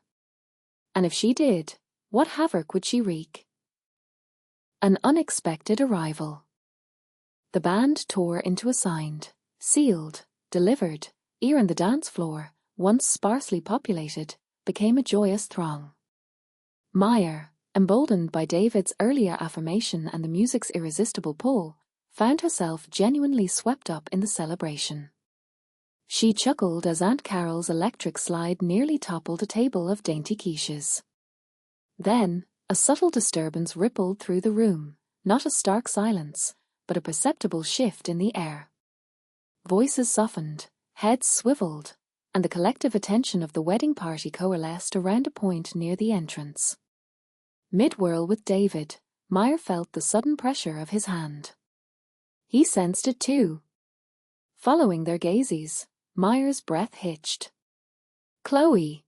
A: And if she did, what havoc would she wreak? An unexpected arrival. The band tore into a signed, sealed, delivered, ere on the dance floor, once sparsely populated, became a joyous throng. Maya, emboldened by David's earlier affirmation and the music's irresistible pull, found herself genuinely swept up in the celebration. She chuckled as Aunt Carol's electric slide nearly toppled a table of dainty quiches. Then, a subtle disturbance rippled through the room, not a stark silence, but a perceptible shift in the air. Voices softened, heads swiveled, and the collective attention of the wedding party coalesced around a point near the entrance. Mid-whirl with David, Maya felt the sudden pressure of his hand. He sensed it too. Following their gazes, Maya's breath hitched. Chloe!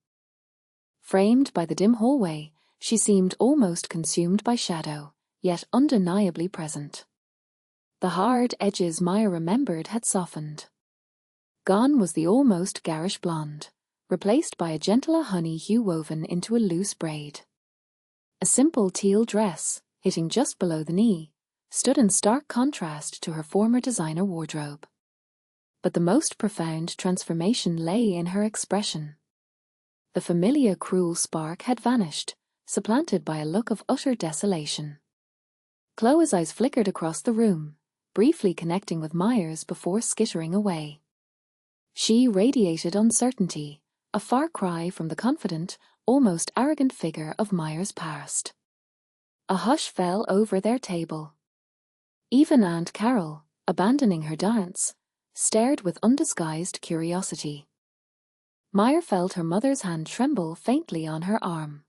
A: Framed by the dim hallway, she seemed almost consumed by shadow, yet undeniably present. The hard edges Maya remembered had softened. Gone was the almost garish blonde, replaced by a gentler honey hue woven into a loose braid. A simple teal dress, hitting just below the knee, stood in stark contrast to her former designer wardrobe. But the most profound transformation lay in her expression. The familiar cruel spark had vanished, supplanted by a look of utter desolation. Chloe's eyes flickered across the room, briefly connecting with Maya's before skittering away. She radiated uncertainty, a far cry from the confident, almost arrogant figure of Maya's past. A hush fell over their table. Even Aunt Carol, abandoning her dance, stared with undisguised curiosity. Maya felt her mother's hand tremble faintly on her arm.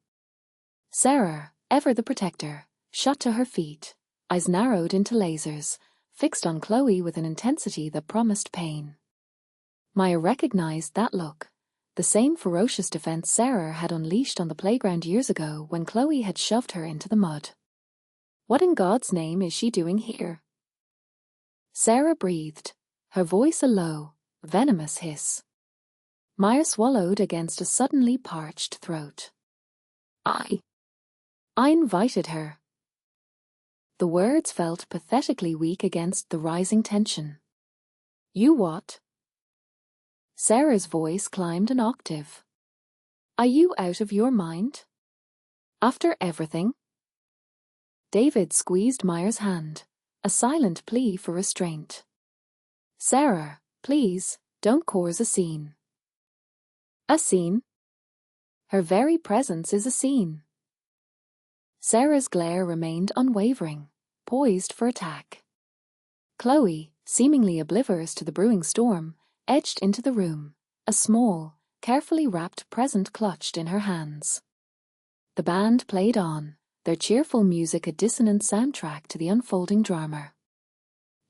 A: Sarah, ever the protector, shot to her feet, eyes narrowed into lasers, fixed on Chloe with an intensity that promised pain. Maya recognized that look, the same ferocious defense Sarah had unleashed on the playground years ago when Chloe had shoved her into the mud. What in God's name is she doing here? Sarah breathed, her voice a low, venomous hiss. Maya swallowed against a suddenly parched throat. I invited her. The words felt pathetically weak against the rising tension. You what? Sarah's voice climbed an octave. Are you out of your mind? After everything? David squeezed Maya's hand, a silent plea for restraint. Sarah, please, don't cause a scene. A scene? Her very presence is a scene. Sarah's glare remained unwavering, poised for attack. Chloe, seemingly oblivious to the brewing storm, edged into the room, a small, carefully wrapped present clutched in her hands. The band played on, their cheerful music a dissonant soundtrack to the unfolding drama.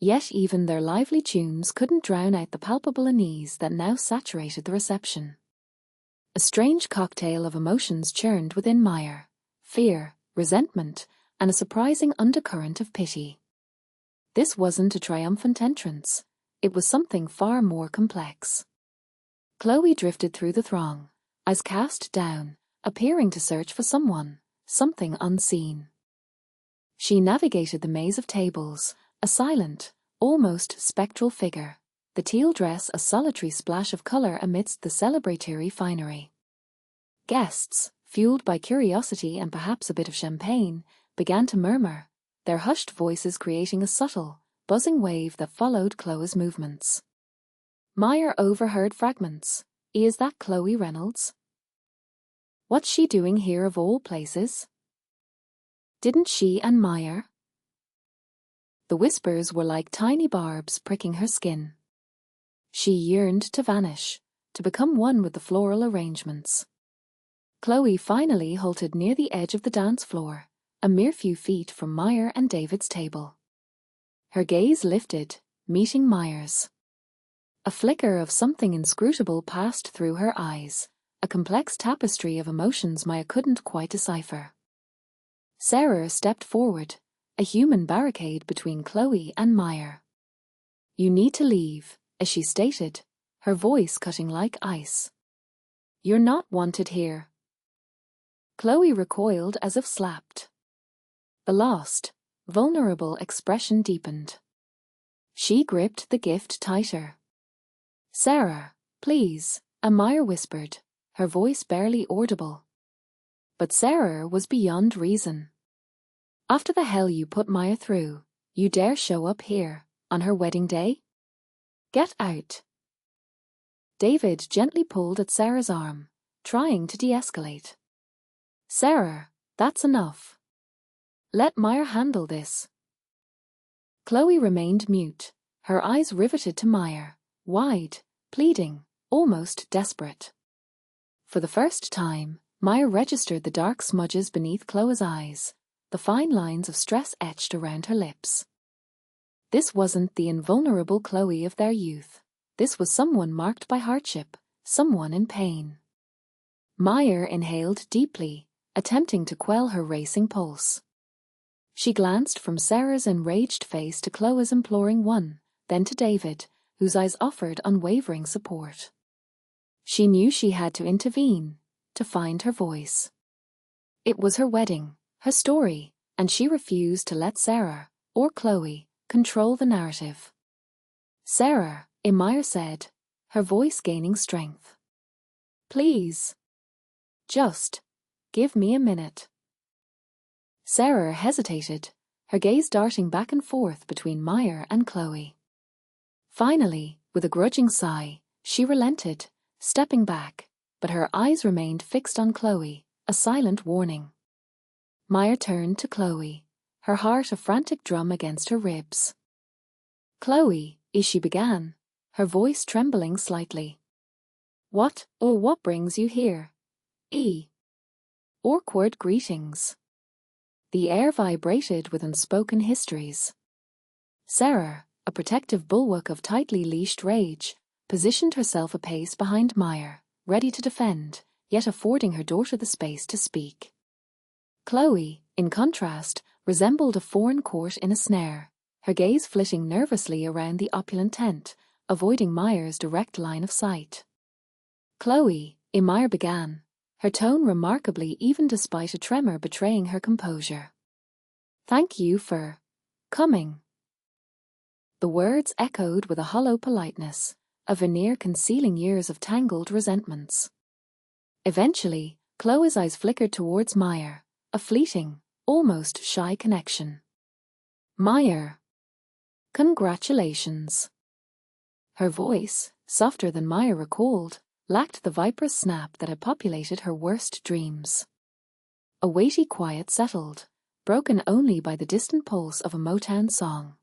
A: Yet even their lively tunes couldn't drown out the palpable unease that now saturated the reception. A strange cocktail of emotions churned within Maya: fear, resentment, and a surprising undercurrent of pity. This wasn't a triumphant entrance. It was something far more complex. Chloe drifted through the throng, eyes cast down, appearing to search for someone, something unseen. She navigated the maze of tables, a silent, almost spectral figure, the teal dress a solitary splash of color amidst the celebratory finery. Guests, fueled by curiosity and perhaps a bit of champagne, began to murmur, their hushed voices creating a subtle, buzzing wave that followed Chloe's movements. Maya overheard fragments. Is that Chloe Reynolds? What's she doing here of all places? Didn't she and Maya? The whispers were like tiny barbs pricking her skin. She yearned to vanish, to become one with the floral arrangements. Chloe finally halted near the edge of the dance floor, a mere few feet from Meyer and David's table. Her gaze lifted, meeting Meyer's. A flicker of something inscrutable passed through her eyes, a complex tapestry of emotions Maya couldn't quite decipher. Sarah stepped forward, a human barricade between Chloe and Meyer. "You need to leave," as she stated, her voice cutting like ice. "You're not wanted here." Chloe recoiled as if slapped. The lost, vulnerable expression deepened. She gripped the gift tighter. "Sarah, please," Meyer whispered, her voice barely audible. But Sarah was beyond reason. "After the hell you put Meyer through, you dare show up here, on her wedding day? Get out." David gently pulled at Sarah's arm, trying to de-escalate. "Sarah, that's enough. Let Meyer handle this." Chloe remained mute, her eyes riveted to Meyer, wide, pleading, almost desperate. For the first time, Meyer registered the dark smudges beneath Chloe's eyes, the fine lines of stress etched around her lips. This wasn't the invulnerable Chloe of their youth. This was someone marked by hardship, someone in pain. Meyer inhaled deeply, attempting to quell her racing pulse. She glanced from Sarah's enraged face to Chloe's imploring one, then to David, whose eyes offered unwavering support. She knew she had to intervene, to find her voice. It was her wedding, her story, and she refused to let Sarah, or Chloe, control the narrative. "Sarah," Meyer said, her voice gaining strength. "Please. Just give me a minute." Sarah hesitated, her gaze darting back and forth between Meyer and Chloe. Finally, with a grudging sigh, she relented, stepping back, but her eyes remained fixed on Chloe, a silent warning. Meyer turned to Chloe, her heart a frantic drum against her ribs. "Chloe," she began, her voice trembling slightly. What brings you here?" Awkward greetings. The air vibrated with unspoken histories. Sarah, a protective bulwark of tightly leashed rage, positioned herself a pace behind Meyer, ready to defend, yet affording her daughter the space to speak. Chloe, in contrast, resembled a foreign court in a snare, her gaze flitting nervously around the opulent tent, avoiding Meyer's direct line of sight. "Chloe," Meyer began, her tone remarkably even despite a tremor betraying her composure. "Thank you for coming." The words echoed with a hollow politeness, a veneer concealing years of tangled resentments. Eventually, Chloe's eyes flickered towards Meyer, a fleeting, almost shy connection. "Meyer. Congratulations." Her voice, softer than Meyer recalled, lacked the viper's snap that had populated her worst dreams. A weighty quiet settled, broken only by the distant pulse of a Motown song.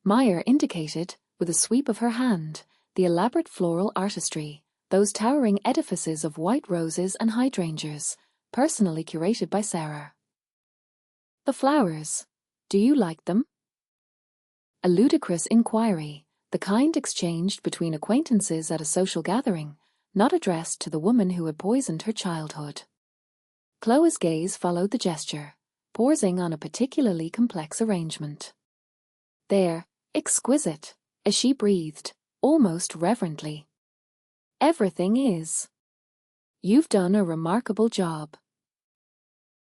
A: Meyer indicated, with a sweep of her hand, the elaborate floral artistry, those towering edifices of white roses and hydrangeas, personally curated by Sarah. "The flowers. Do you like them?" A ludicrous inquiry, the kind exchanged between acquaintances at a social gathering, not addressed to the woman who had poisoned her childhood. Chloe's gaze followed the gesture, pausing on a particularly complex arrangement. "They're exquisite," as she breathed, almost reverently. "Everything is. You've done a remarkable job."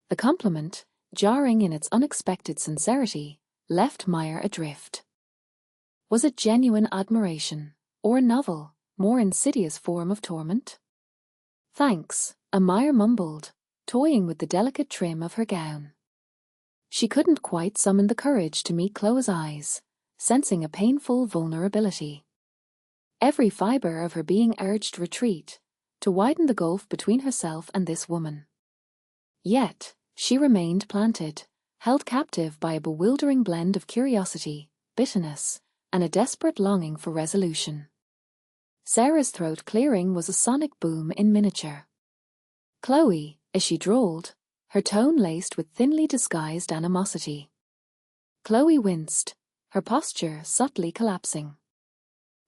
A: The compliment, jarring in its unexpected sincerity, left Meyer adrift. Was it genuine admiration, or a novel, more insidious form of torment? "Thanks," Meyer mumbled, toying with the delicate trim of her gown. She couldn't quite summon the courage to meet Chloe's eyes, sensing a painful vulnerability. Every fiber of her being urged retreat, to widen the gulf between herself and this woman. Yet, she remained planted, held captive by a bewildering blend of curiosity, bitterness, and a desperate longing for resolution. Sarah's throat clearing was a sonic boom in miniature. Chloe, as she drawled, her tone laced with thinly disguised animosity. Chloe winced, her posture subtly collapsing.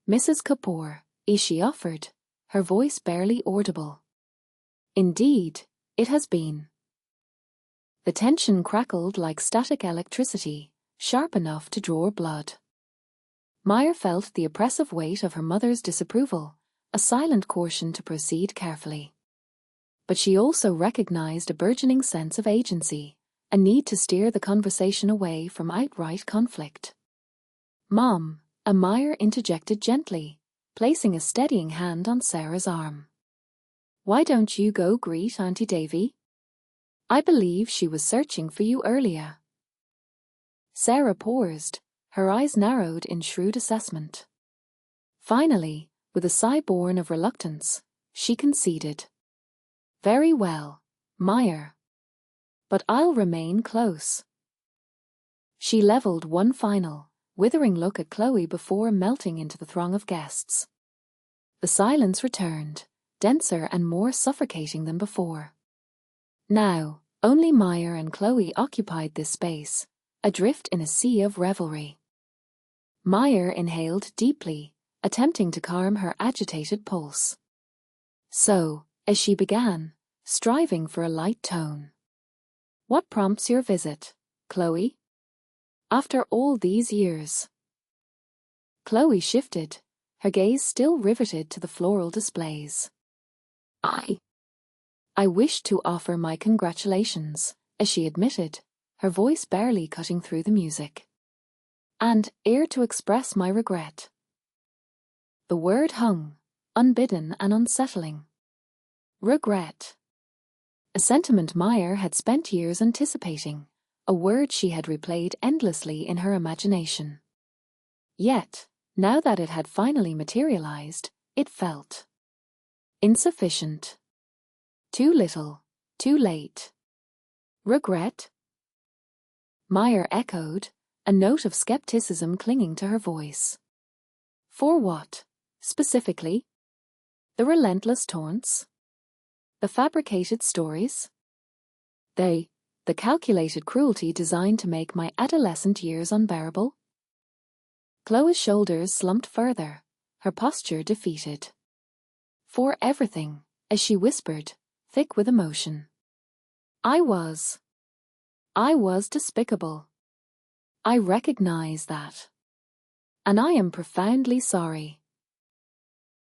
A: Mrs. Kapoor, she offered, her voice barely audible. Indeed, it has been. The tension crackled like static electricity, sharp enough to draw blood. Meyer felt the oppressive weight of her mother's disapproval, a silent caution to proceed carefully. But she also recognized a burgeoning sense of agency, a need to steer the conversation away from outright conflict. "Mom," Meyer interjected gently, placing a steadying hand on Sarah's arm. "Why don't you go greet Auntie Davy? I believe she was searching for you earlier." Sarah paused, her eyes narrowed in shrewd assessment. Finally, with a sigh born of reluctance, she conceded. "Very well, Meyer. But I'll remain close." She leveled one final, withering look at Chloe before melting into the throng of guests. The silence returned, denser and more suffocating than before. Now, only Meyer and Chloe occupied this space, adrift in a sea of revelry. Meyer inhaled deeply, attempting to calm her agitated pulse. So, as she began, striving for a light tone. "What prompts your visit, Chloe? After all these years?" Chloe shifted, her gaze still riveted to the floral displays. I wish to offer my congratulations," as she admitted, her voice barely cutting through the music. "And ere to express my regret." The word hung, unbidden and unsettling. Regret. A sentiment Meyer had spent years anticipating, a word she had replayed endlessly in her imagination. Yet, now that it had finally materialized, it felt insufficient. Too little, too late. Regret? Meyer echoed, a note of skepticism clinging to her voice. For what, specifically? The relentless taunts? The fabricated stories? The calculated cruelty designed to make my adolescent years unbearable? Chloe's shoulders slumped further, her posture defeated. For everything, as she whispered, thick with emotion. I was despicable. I recognize that. And I am profoundly sorry.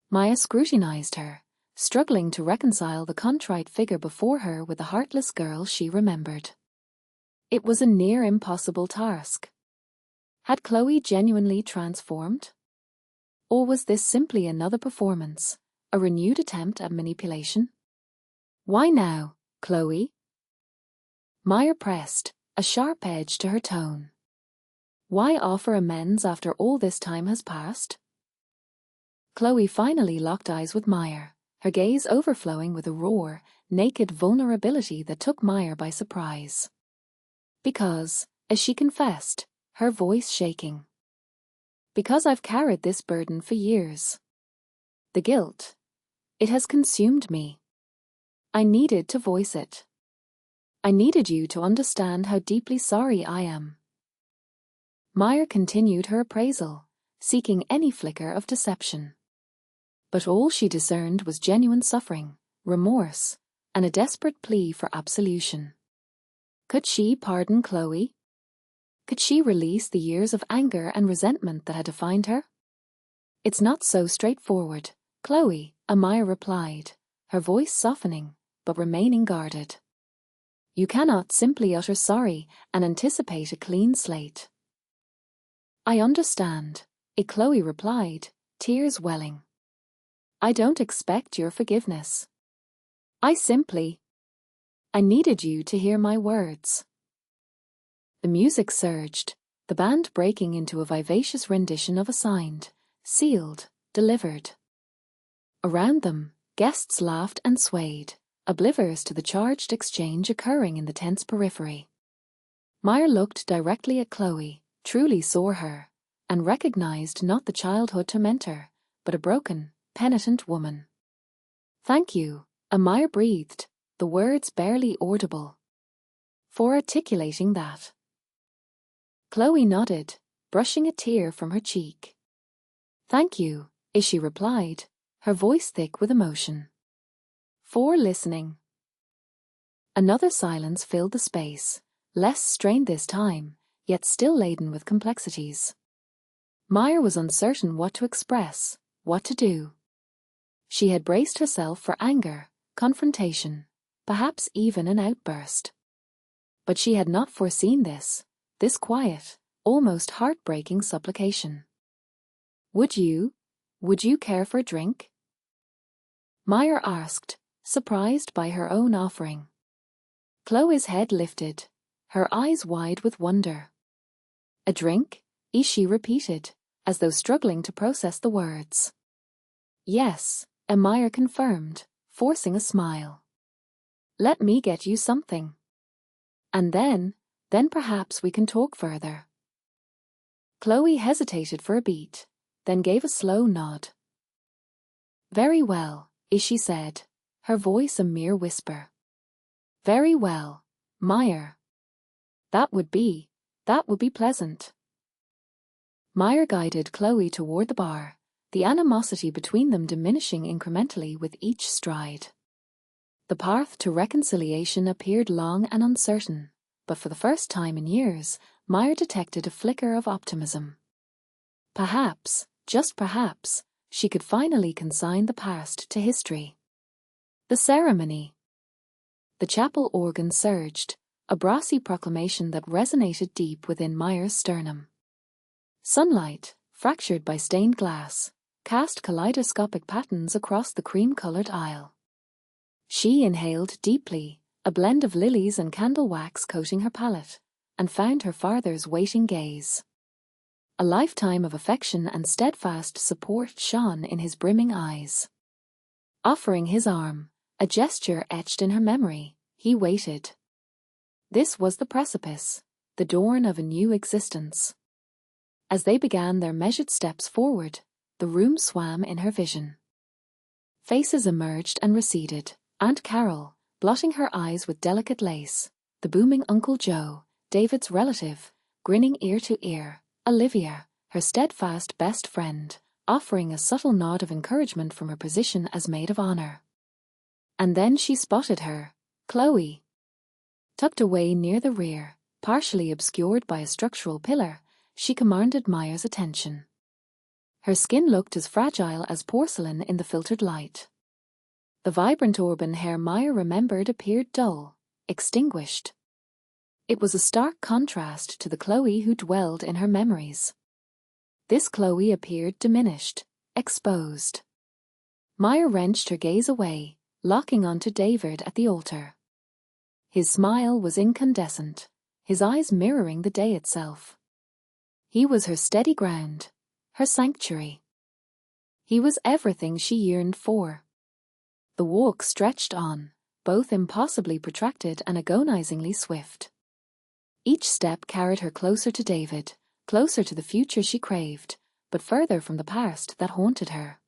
A: Maya scrutinized her, struggling to reconcile the contrite figure before her with the heartless girl she remembered. It was a near impossible task. Had Chloe genuinely transformed? Or was this simply another performance, a renewed attempt at manipulation? Why now, Chloe? Meyer pressed, a sharp edge to her tone. Why offer amends after all this time has passed? Chloe finally locked eyes with Meyer, her gaze overflowing with a raw, naked vulnerability that took Meyer by surprise. Because, as she confessed, her voice shaking. Because I've carried this burden for years. The guilt. It has consumed me. I needed to voice it. I needed you to understand how deeply sorry I am. Meyer continued her appraisal, seeking any flicker of deception. But all she discerned was genuine suffering, remorse, and a desperate plea for absolution. Could she pardon Chloe? Could she release the years of anger and resentment that had defined her? It's not so straightforward, Chloe, Meyer replied, her voice softening, but remaining guarded. You cannot simply utter sorry and anticipate a clean slate. I understand, Chloe replied, tears welling. I don't expect your forgiveness. I needed you to hear my words. The music surged, the band breaking into a vivacious rendition of Assigned, Sealed, Delivered. Around them, guests laughed and swayed, oblivious to the charged exchange occurring in the tense periphery. Meyer looked directly at Chloe, truly saw her, and recognized not the childhood tormentor, but a broken, penitent woman. Thank you, Meyer breathed, the words barely audible. For articulating that. Chloe nodded, brushing a tear from her cheek. Thank you, she replied, her voice thick with emotion. For listening. Another silence filled the space, less strained this time, yet still laden with complexities. Maya was uncertain what to express, what to do. She had braced herself for anger, confrontation, perhaps even an outburst. But she had not foreseen this quiet, almost heartbreaking supplication. Would you care for a drink? Maya asked, surprised by her own offering. Chloe's head lifted, her eyes wide with wonder. A drink? She repeated, as though struggling to process the words. Yes, Maya confirmed, forcing a smile. Let me get you something. And then perhaps we can talk further. Chloe hesitated for a beat, then gave a slow nod. Very well, she said, her voice a mere whisper. Very well, Maya. That would be pleasant. Maya guided Chloe toward the bar, the animosity between them diminishing incrementally with each stride. The path to reconciliation appeared long and uncertain, but for the first time in years, Maya detected a flicker of optimism. Perhaps, just perhaps, she could finally consign the past to history. The ceremony. The chapel organ surged, a brassy proclamation that resonated deep within Maya's sternum. Sunlight, fractured by stained glass, cast kaleidoscopic patterns across the cream-colored aisle. She inhaled deeply, a blend of lilies and candle wax coating her palate, and found her father's waiting gaze. A lifetime of affection and steadfast support shone in his brimming eyes. Offering his arm, a gesture etched in her memory, he waited. This was the precipice, the dawn of a new existence. As they began their measured steps forward, the room swam in her vision. Faces emerged and receded, Aunt Carol, blotting her eyes with delicate lace, the booming Uncle Joe, David's relative, grinning ear to ear, Olivia, her steadfast best friend, offering a subtle nod of encouragement from her position as maid of honor. And then she spotted her, Chloe. Tucked away near the rear, partially obscured by a structural pillar, she commanded Maya's attention. Her skin looked as fragile as porcelain in the filtered light. The vibrant auburn hair Maya remembered appeared dull, extinguished. It was a stark contrast to the Chloe who dwelled in her memories. This Chloe appeared diminished, exposed. Maya wrenched her gaze away, locking onto David at the altar. His smile was incandescent, his eyes mirroring the day itself. He was her steady ground, her sanctuary. He was everything she yearned for. The walk stretched on, both impossibly protracted and agonizingly swift. Each step carried her closer to David, closer to the future she craved, but further from the past that haunted her.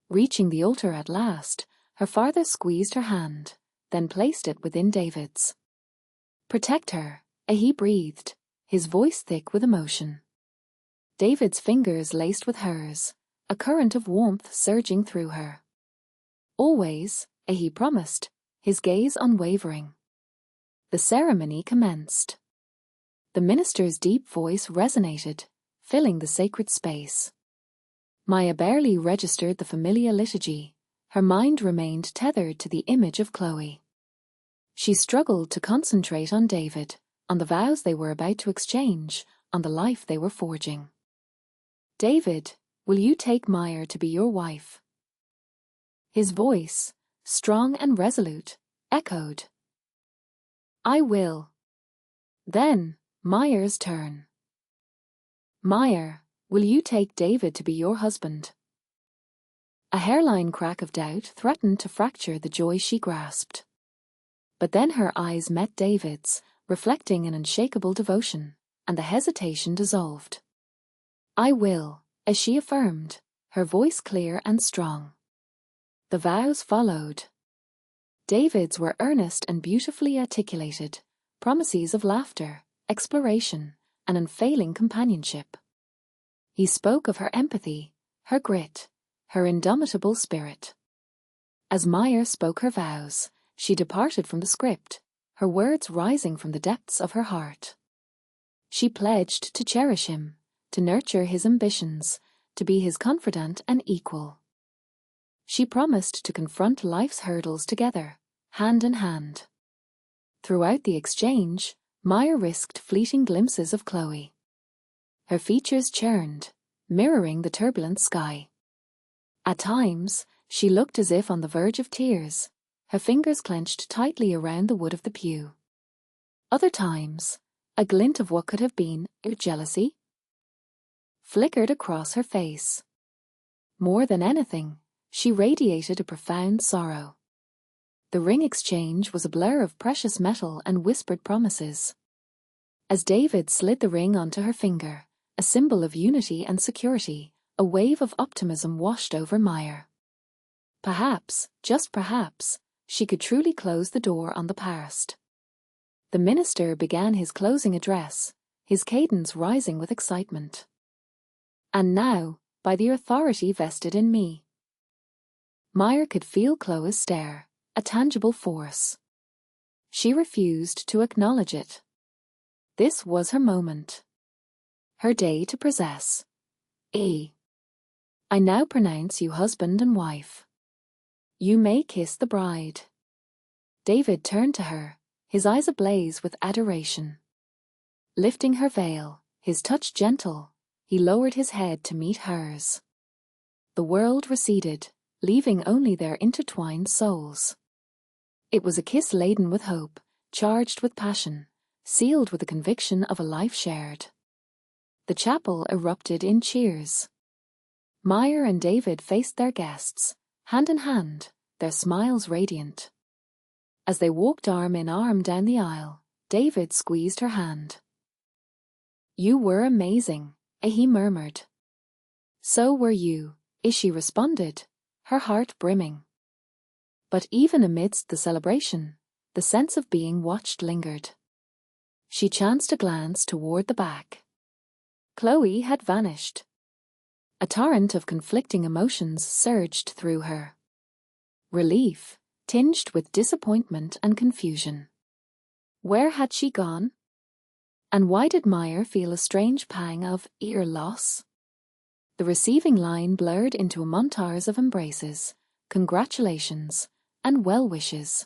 A: Reaching the altar at last, her father squeezed her hand, then placed it within David's. Protect her, he breathed, his voice thick with emotion. David's fingers laced with hers, a current of warmth surging through her. Always, he promised, his gaze unwavering. The ceremony commenced. The minister's deep voice resonated, filling the sacred space. Maya barely registered the familiar liturgy. Her mind remained tethered to the image of Chloe. She struggled to concentrate on David, on the vows they were about to exchange, on the life they were forging. David, will you take Maya to be your wife? His voice, strong and resolute, echoed. I will. Then, Maya's turn. Maya, will you take David to be your husband? A hairline crack of doubt threatened to fracture the joy she grasped. But then her eyes met David's, reflecting an unshakable devotion, and the hesitation dissolved. I will, as she affirmed, her voice clear and strong. The vows followed. David's were earnest and beautifully articulated, promises of laughter, exploration, and unfailing companionship. He spoke of her empathy, her grit, her indomitable spirit. As Meyer spoke her vows, she departed from the script, her words rising from the depths of her heart. She pledged to cherish him, to nurture his ambitions, to be his confidant and equal. She promised to confront life's hurdles together, hand in hand. Throughout the exchange, Meyer risked fleeting glimpses of Chloe. Her features churned, mirroring the turbulent sky. At times, she looked as if on the verge of tears, her fingers clenched tightly around the wood of the pew. Other times, a glint of what could have been jealousy flickered across her face. More than anything, she radiated a profound sorrow. The ring exchange was a blur of precious metal and whispered promises. As David slid the ring onto her finger, a symbol of unity and security, a wave of optimism washed over Meyer. Perhaps, just perhaps, she could truly close the door on the past. The minister began his closing address, his cadence rising with excitement. And now, by the authority vested in me. Meyer could feel Chloe's stare, a tangible force. She refused to acknowledge it. This was her moment. Her day to possess. I now pronounce you husband and wife. You may kiss the bride. David turned to her, his eyes ablaze with adoration. Lifting her veil, his touch gentle, he lowered his head to meet hers. The world receded, leaving only their intertwined souls. It was a kiss laden with hope, charged with passion, sealed with the conviction of a life shared. The chapel erupted in cheers. Meyer and David faced their guests, hand in hand, their smiles radiant. As they walked arm in arm down the aisle, David squeezed her hand. You were amazing, he murmured. So were you, she responded, her heart brimming. But even amidst the celebration, the sense of being watched lingered. She chanced a glance toward the back. Chloe had vanished. A torrent of conflicting emotions surged through her. Relief, tinged with disappointment and confusion. Where had she gone? And why did Meyer feel a strange pang of ear loss? The receiving line blurred into a montage of embraces, congratulations, and well wishes.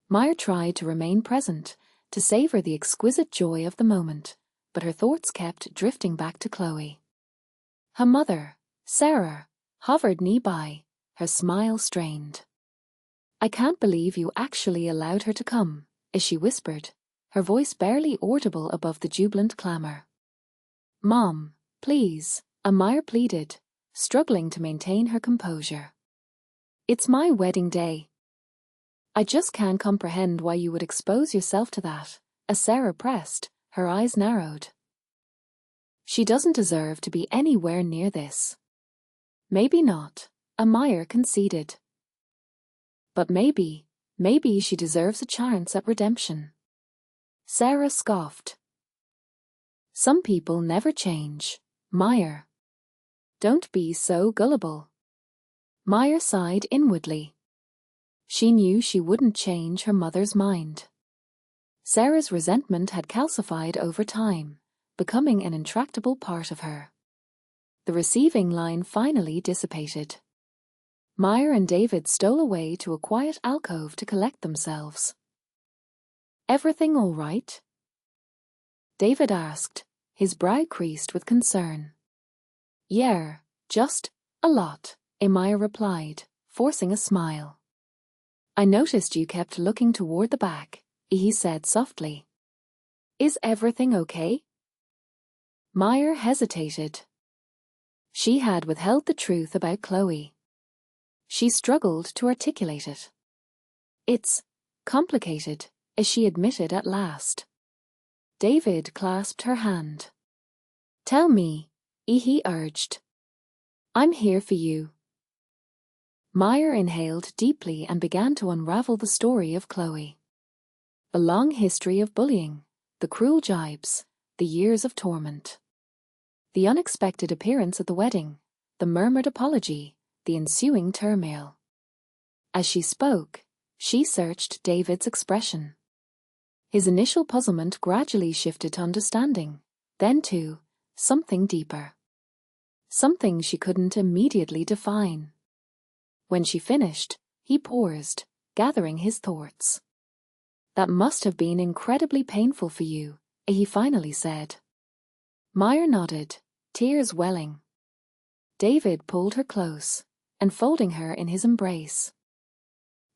A: Meyer tried to remain present, to savor the exquisite joy of the moment, but her thoughts kept drifting back to Chloe. Her mother, Sarah, hovered nearby, her smile strained. I can't believe you actually allowed her to come, as she whispered, her voice barely audible above the jubilant clamor. Mom, please, Meyer pleaded, struggling to maintain her composure. It's my wedding day. I just can't comprehend why you would expose yourself to that, as Sarah pressed, her eyes narrowed. She doesn't deserve to be anywhere near this. Maybe not, Meyer conceded. But maybe she deserves a chance at redemption. Sarah scoffed. Some people never change, Meyer. Don't be so gullible. Meyer sighed inwardly. She knew she wouldn't change her mother's mind. Sarah's resentment had calcified over time, becoming an intractable part of her. The receiving line finally dissipated. Meyer and David stole away to a quiet alcove to collect themselves. Everything all right? David asked, his brow creased with concern. Yeah, just a lot, Meyer replied, forcing a smile. I noticed you kept looking toward the back, he said softly. Is everything okay? Meyer hesitated. She had withheld the truth about Chloe. She struggled to articulate it. It's complicated, as she admitted at last. David clasped her hand. Tell me, he urged. I'm here for you. Meyer inhaled deeply and began to unravel the story of Chloe. The long history of bullying, the cruel jibes, the years of torment. The unexpected appearance at the wedding, the murmured apology, the ensuing turmoil. As she spoke, she searched David's expression. His initial puzzlement gradually shifted to understanding, then to something deeper. Something she couldn't immediately define. When she finished, he paused, gathering his thoughts. "That must have been incredibly painful for you," he finally said. Meyer nodded, tears welling. David pulled her close, enfolding her in his embrace.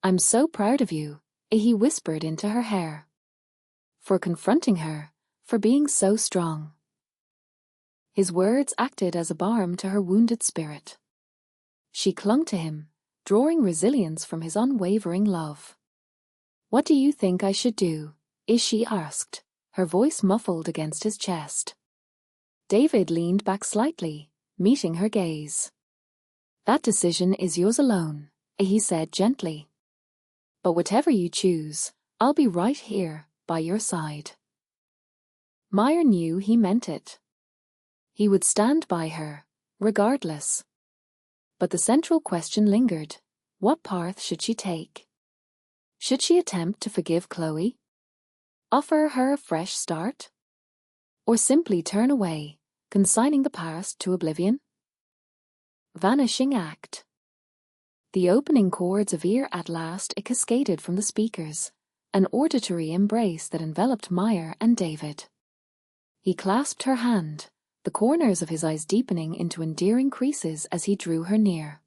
A: "I'm so proud of you," he whispered into her hair. "For confronting her, for being so strong." His words acted as a balm to her wounded spirit. She clung to him, drawing resilience from his unwavering love. "What do you think I should do?" she asked, her voice muffled against his chest. David leaned back slightly, meeting her gaze. "That decision is yours alone," he said gently. "But whatever you choose, I'll be right here, by your side." Meyer knew he meant it. He would stand by her, regardless. But the central question lingered. What path should she take? Should she attempt to forgive Chloe? Offer her a fresh start? Or simply turn away, consigning the past to oblivion? Vanishing act. The opening chords of Ear at last cascaded from the speakers, an auditory embrace that enveloped Meyer and David. He clasped her hand, the corners of his eyes deepening into endearing creases as he drew her near.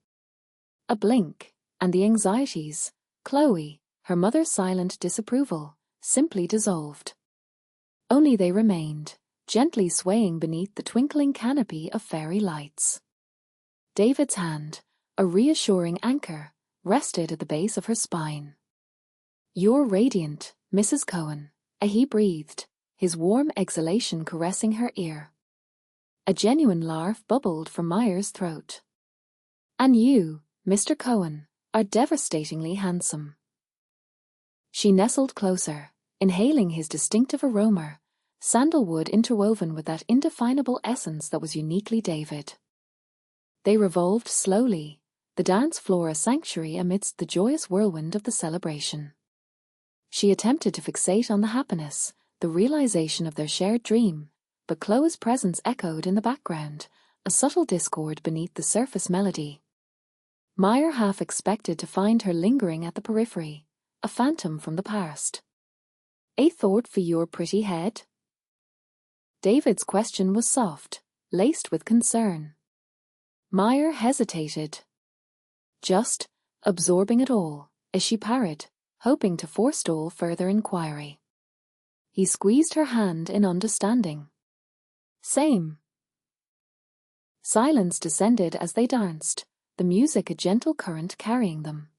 A: A blink, and the anxieties, Chloe, her mother's silent disapproval, simply dissolved. Only they remained, gently swaying beneath the twinkling canopy of fairy lights. David's hand, a reassuring anchor, rested at the base of her spine. "You're radiant, Mrs. Cohen," he breathed, his warm exhalation caressing her ear. A genuine laugh bubbled from Meyer's throat. "And you, Mr. Cohen, are devastatingly handsome." She nestled closer, inhaling his distinctive aroma, sandalwood interwoven with that indefinable essence that was uniquely David. They revolved slowly, the dance floor a sanctuary amidst the joyous whirlwind of the celebration. She attempted to fixate on the happiness, the realization of their shared dream, but Chloe's presence echoed in the background, a subtle discord beneath the surface melody. Meyer half expected to find her lingering at the periphery, a phantom from the past. "A thought for your pretty head?" David's question was soft, laced with concern. Meyer hesitated. Just absorbing it all, as she parried, hoping to forestall further inquiry. He squeezed her hand in understanding. "Same." Silence descended as they danced, the music a gentle current carrying them.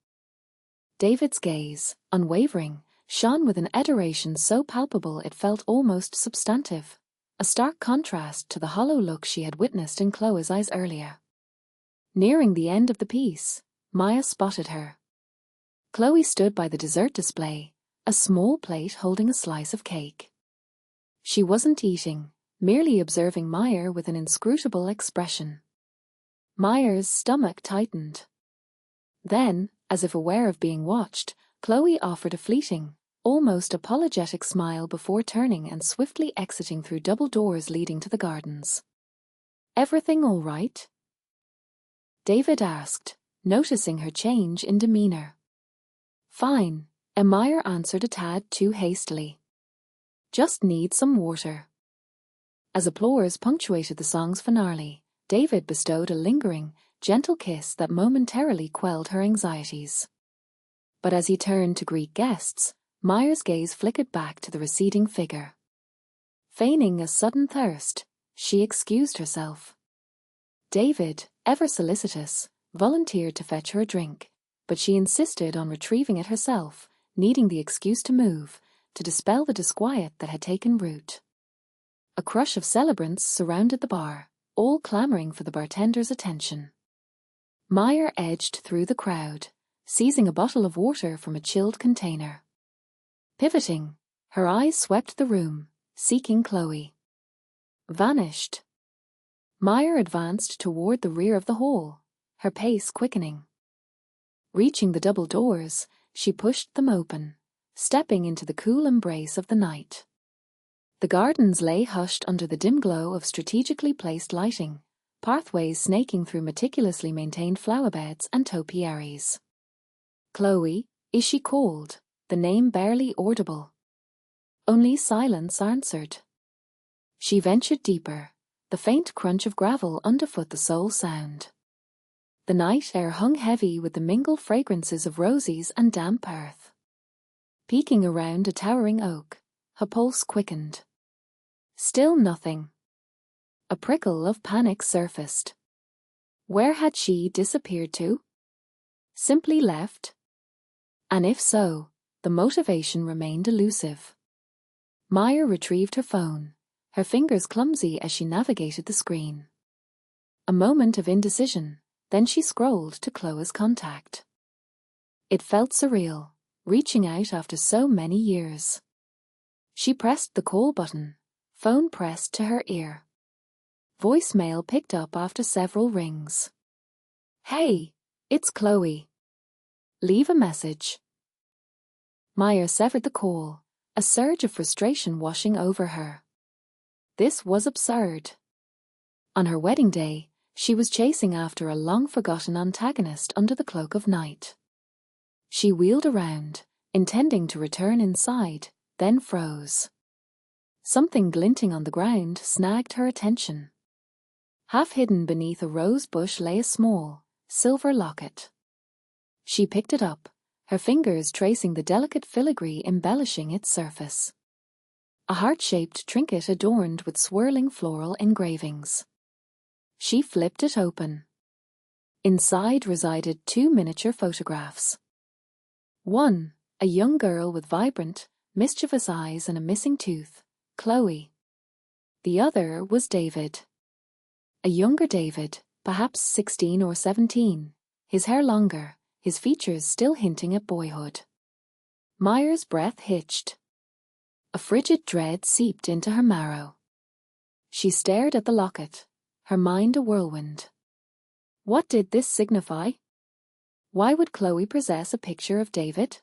A: David's gaze, unwavering, shone with an adoration so palpable it felt almost substantive, a stark contrast to the hollow look she had witnessed in Chloe's eyes earlier. Nearing the end of the piece, Maya spotted her. Chloe stood by the dessert display, a small plate holding a slice of cake. She wasn't eating, merely observing Meyer with an inscrutable expression. Meyer's stomach tightened. Then, as if aware of being watched, Chloe offered a fleeting, almost apologetic smile before turning and swiftly exiting through double doors leading to the gardens. "Everything all right?" David asked, noticing her change in demeanor. "Fine," Meyer answered a tad too hastily. "Just need some water." As applause punctuated the song's finale, David bestowed a lingering, gentle kiss that momentarily quelled her anxieties. But as he turned to greet guests, Meyer's gaze flickered back to the receding figure. Feigning a sudden thirst, she excused herself. David, ever solicitous, volunteered to fetch her a drink, but she insisted on retrieving it herself, needing the excuse to move, to dispel the disquiet that had taken root. A crush of celebrants surrounded the bar, all clamoring for the bartender's attention. Meyer edged through the crowd, seizing a bottle of water from a chilled container. Pivoting, her eyes swept the room, seeking Chloe. Vanished. Meyer advanced toward the rear of the hall, her pace quickening. Reaching the double doors, she pushed them open, stepping into the cool embrace of the night. The gardens lay hushed under the dim glow of strategically placed lighting, pathways snaking through meticulously maintained flower beds and topiaries. Chloe, is she called, the name barely audible. Only silence answered. She ventured deeper, the faint crunch of gravel underfoot the sole sound. The night air hung heavy with the mingled fragrances of roses and damp earth. Peeking around a towering oak, her pulse quickened. Still nothing. A prickle of panic surfaced. Where had she disappeared to? Simply left? And if so, the motivation remained elusive. Meyer retrieved her phone, her fingers clumsy as she navigated the screen. A moment of indecision, then she scrolled to Chloe's contact. It felt surreal, reaching out after so many years. She pressed the call button, phone pressed to her ear. Voicemail picked up after several rings. Hey, it's Chloe. Leave a message. Meyer severed the call, a surge of frustration washing over her. This was absurd. On her wedding day, she was chasing after a long-forgotten antagonist under the cloak of night. She wheeled around, intending to return inside, then froze. Something glinting on the ground snagged her attention. Half hidden beneath a rose bush lay a small, silver locket. She picked it up, her fingers tracing the delicate filigree embellishing its surface. A heart-shaped trinket adorned with swirling floral engravings. She flipped it open. Inside resided 2 miniature photographs. One, a young girl with vibrant, mischievous eyes and a missing tooth, Chloe. The other was David. A younger David, perhaps 16 or 17, his hair longer, his features still hinting at boyhood. Meyer's breath hitched. A frigid dread seeped into her marrow. She stared at the locket, her mind a whirlwind. What did this signify? Why would Chloe possess a picture of David?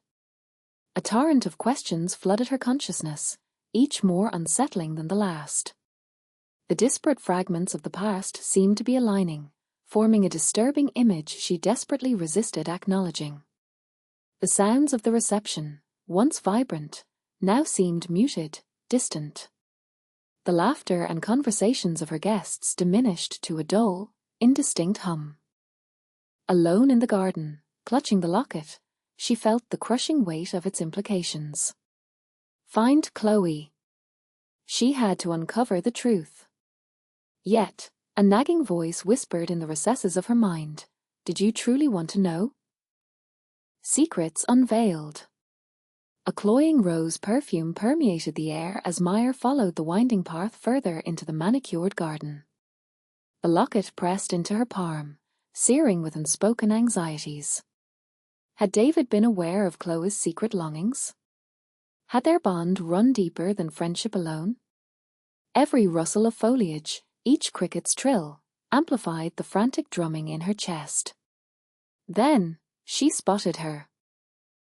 A: A torrent of questions flooded her consciousness, each more unsettling than the last. The disparate fragments of the past seemed to be aligning, forming a disturbing image she desperately resisted acknowledging. The sounds of the reception, once vibrant, now seemed muted, distant. The laughter and conversations of her guests diminished to a dull, indistinct hum. Alone in the garden, clutching the locket, she felt the crushing weight of its implications. Find Chloe. She had to uncover the truth. Yet, a nagging voice whispered in the recesses of her mind, "Did you truly want to know?" Secrets unveiled. A cloying rose perfume permeated the air as Meyer followed the winding path further into the manicured garden. The locket pressed into her palm, searing with unspoken anxieties. Had David been aware of Chloe's secret longings? Had their bond run deeper than friendship alone? Every rustle of foliage, each cricket's trill, amplified the frantic drumming in her chest. Then, she spotted her.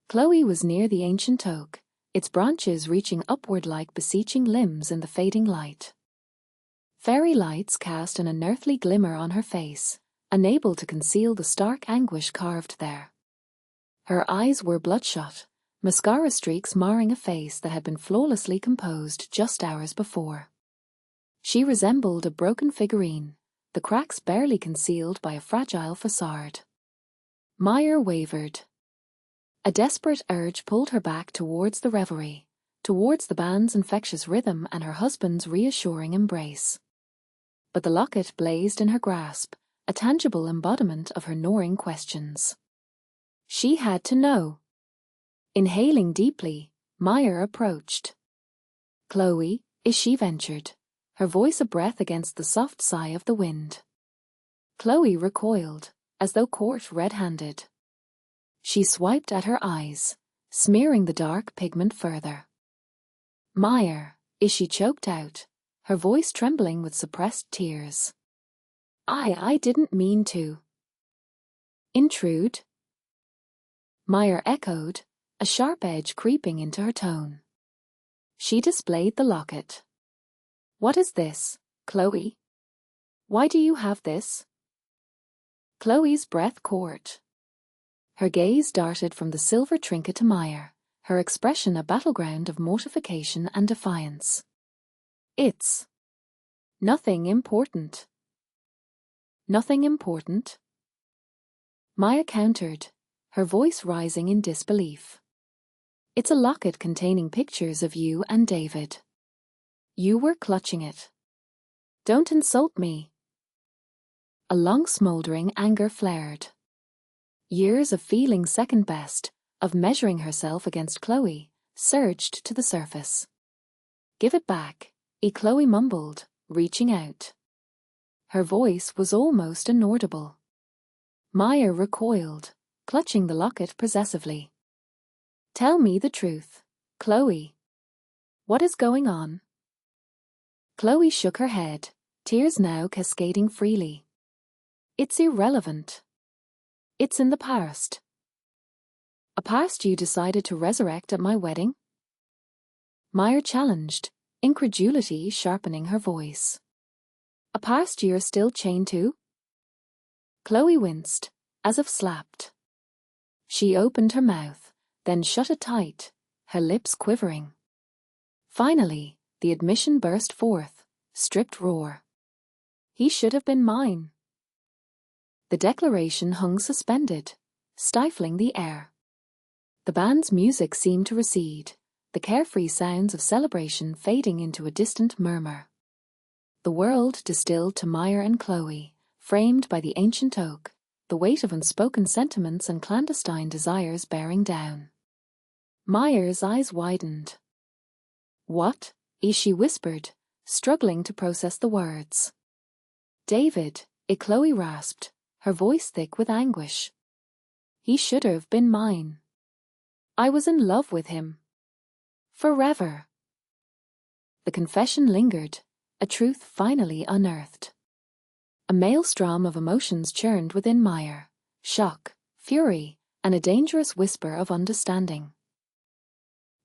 A: Chloe was near the ancient oak, its branches reaching upward like beseeching limbs in the fading light. Fairy lights cast an unearthly glimmer on her face, unable to conceal the stark anguish carved there. Her eyes were bloodshot, mascara streaks marring a face that had been flawlessly composed just hours before. She resembled a broken figurine, the cracks barely concealed by a fragile facade. Meyer wavered. A desperate urge pulled her back towards the revelry, towards the band's infectious rhythm and her husband's reassuring embrace. But the locket blazed in her grasp, a tangible embodiment of her gnawing questions. She had to know. Inhaling deeply, Meyer approached. "Chloe, is she?" ventured, her voice a breath against the soft sigh of the wind. Chloe recoiled, as though caught red-handed. She swiped at her eyes, smearing the dark pigment further. Meyer, she choked out, her voice trembling with suppressed tears. I didn't mean to. Intrude? Meyer echoed, a sharp edge creeping into her tone. She displayed the locket. What is this, Chloe? Why do you have this? Chloe's breath caught. Her gaze darted from the silver trinket to Meyer, her expression a battleground of mortification and defiance. It's nothing important. Nothing important? Meyer countered, her voice rising in disbelief. It's a locket containing pictures of you and David. You were clutching it. Don't insult me. A long smoldering anger flared. Years of feeling second best, of measuring herself against Chloe, surged to the surface. Give it back, Chloe mumbled, reaching out. Her voice was almost inaudible. Meyer recoiled, clutching the locket possessively. Tell me the truth, Chloe. What is going on? Chloe shook her head, tears now cascading freely. It's irrelevant. It's in the past. A past you decided to resurrect at my wedding? Meyer challenged, incredulity sharpening her voice. A past you're still chained to? Chloe winced, as if slapped. She opened her mouth, then shut it tight, her lips quivering. Finally, the admission burst forth, stripped raw. He should have been mine. The declaration hung suspended, stifling the air. The band's music seemed to recede, the carefree sounds of celebration fading into a distant murmur. The world distilled to Meyer and Chloe, framed by the ancient oak, the weight of unspoken sentiments and clandestine desires bearing down. Meyer's eyes widened. What? She whispered, struggling to process the words. David, Chloe rasped, her voice thick with anguish. He should have been mine. I was in love with him. Forever. The confession lingered, a truth finally unearthed. A maelstrom of emotions churned within Meyer, shock, fury, and a dangerous whisper of understanding.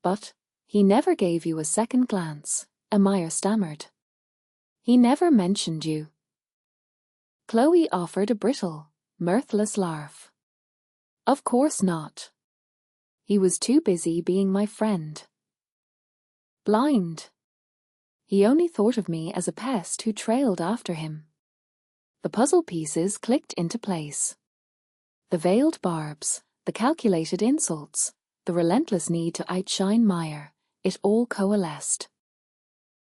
A: But he never gave you a second glance, Meyer stammered. He never mentioned you. Chloe offered a brittle, mirthless laugh. Of course not. He was too busy being my friend. Blind. He only thought of me as a pest who trailed after him. The puzzle pieces clicked into place. The veiled barbs, the calculated insults, the relentless need to outshine Meyer, it all coalesced.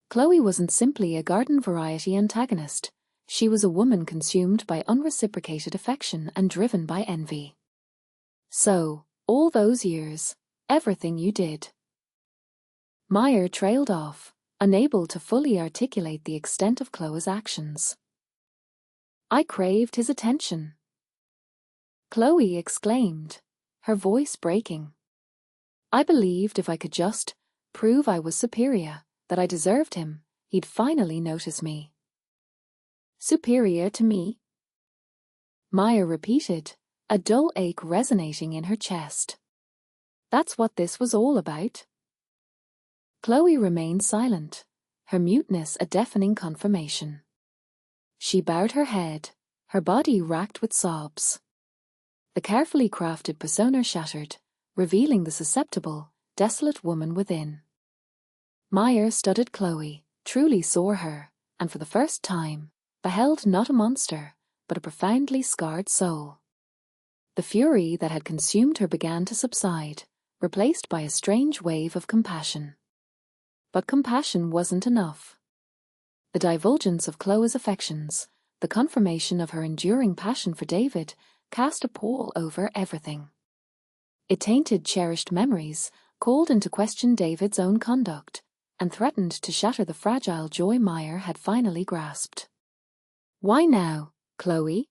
A: Chloe wasn't simply a garden-variety antagonist. She was a woman consumed by unreciprocated affection and driven by envy. So, all those years, everything you did. Meyer trailed off, unable to fully articulate the extent of Chloe's actions. I craved his attention. Chloe exclaimed, her voice breaking. I believed if I could just prove I was superior, that I deserved him, he'd finally notice me. Superior to me? Meyer repeated, a dull ache resonating in her chest. That's what this was all about? Chloe remained silent, her muteness a deafening confirmation. She bowed her head, her body racked with sobs. The carefully crafted persona shattered, revealing the susceptible, desolate woman within. Meyer studied Chloe, truly saw her, and for the first time, beheld not a monster, but a profoundly scarred soul. The fury that had consumed her began to subside, replaced by a strange wave of compassion. But compassion wasn't enough. The divulgence of Chloe's affections, the confirmation of her enduring passion for David, cast a pall over everything. It tainted cherished memories, called into question David's own conduct, and threatened to shatter the fragile joy Meyer had finally grasped. Why now, Chloe?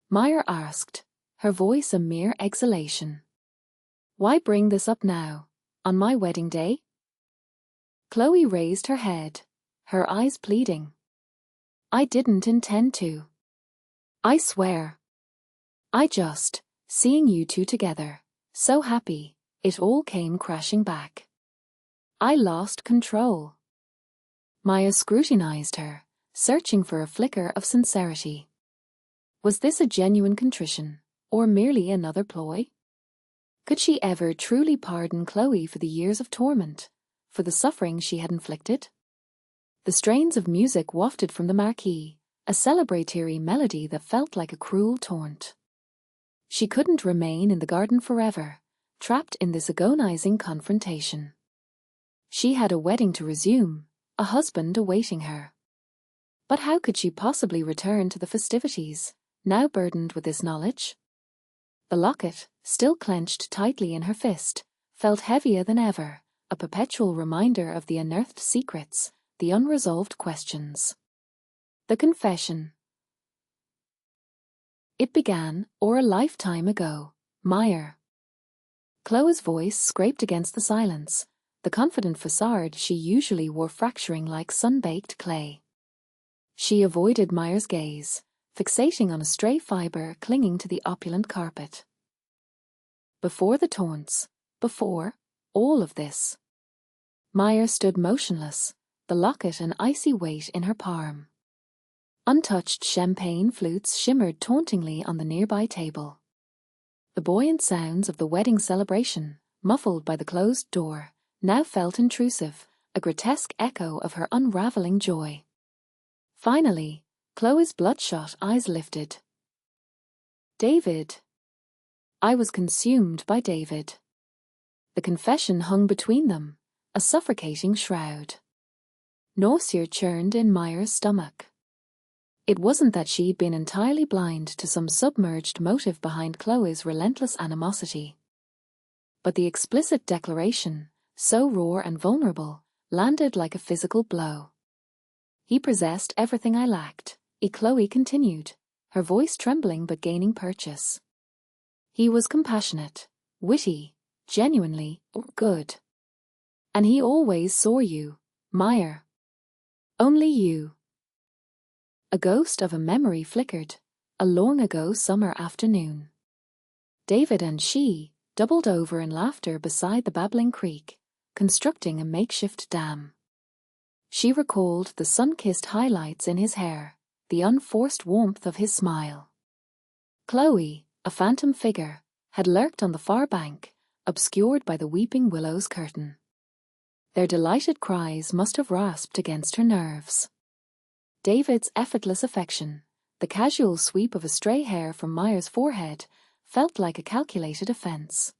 A: Meyer asked, her voice a mere exhalation. Why bring this up now, on my wedding day? Chloe raised her head, her eyes pleading. I didn't intend to. I swear. Seeing you two together, so happy, it all came crashing back. I lost control. Maya scrutinized her, searching for a flicker of sincerity. Was this a genuine contrition, or merely another ploy? Could she ever truly pardon Chloe for the years of torment, for the suffering she had inflicted? The strains of music wafted from the marquee, a celebratory melody that felt like a cruel taunt. She couldn't remain in the garden forever, trapped in this agonizing confrontation. She had a wedding to resume, a husband awaiting her. But how could she possibly return to the festivities, now burdened with this knowledge? The locket, still clenched tightly in her fist, felt heavier than ever, a perpetual reminder of the unearthed secrets, the unresolved questions. The confession. It began, or a lifetime ago, Meyer. Chloe's voice scraped against the silence, the confident facade she usually wore fracturing like sun-baked clay. She avoided Meyer's gaze, fixating on a stray fibre clinging to the opulent carpet. Before the taunts, before all of this. Meyer stood motionless, the locket an icy weight in her palm. Untouched champagne flutes shimmered tauntingly on the nearby table. The buoyant sounds of the wedding celebration, muffled by the closed door, now felt intrusive, a grotesque echo of her unraveling joy. Finally, Chloe's bloodshot eyes lifted. David. I was consumed by David. The confession hung between them, a suffocating shroud. Nausea churned in Meyer's stomach. It wasn't that she'd been entirely blind to some submerged motive behind Chloe's relentless animosity. But the explicit declaration, so raw and vulnerable, landed like a physical blow. He possessed everything I lacked, Chloe continued, her voice trembling but gaining purchase. He was compassionate, witty, genuinely good. And he always saw you, Meyer. Only you. A ghost of a memory flickered, a long-ago summer afternoon. David and she doubled over in laughter beside the babbling creek, constructing a makeshift dam. She recalled the sun-kissed highlights in his hair, the unforced warmth of his smile. Chloe, a phantom figure, had lurked on the far bank, obscured by the weeping willow's curtain. Their delighted cries must have rasped against her nerves. David's effortless affection, the casual sweep of a stray hair from Meyer's forehead, felt like a calculated offense.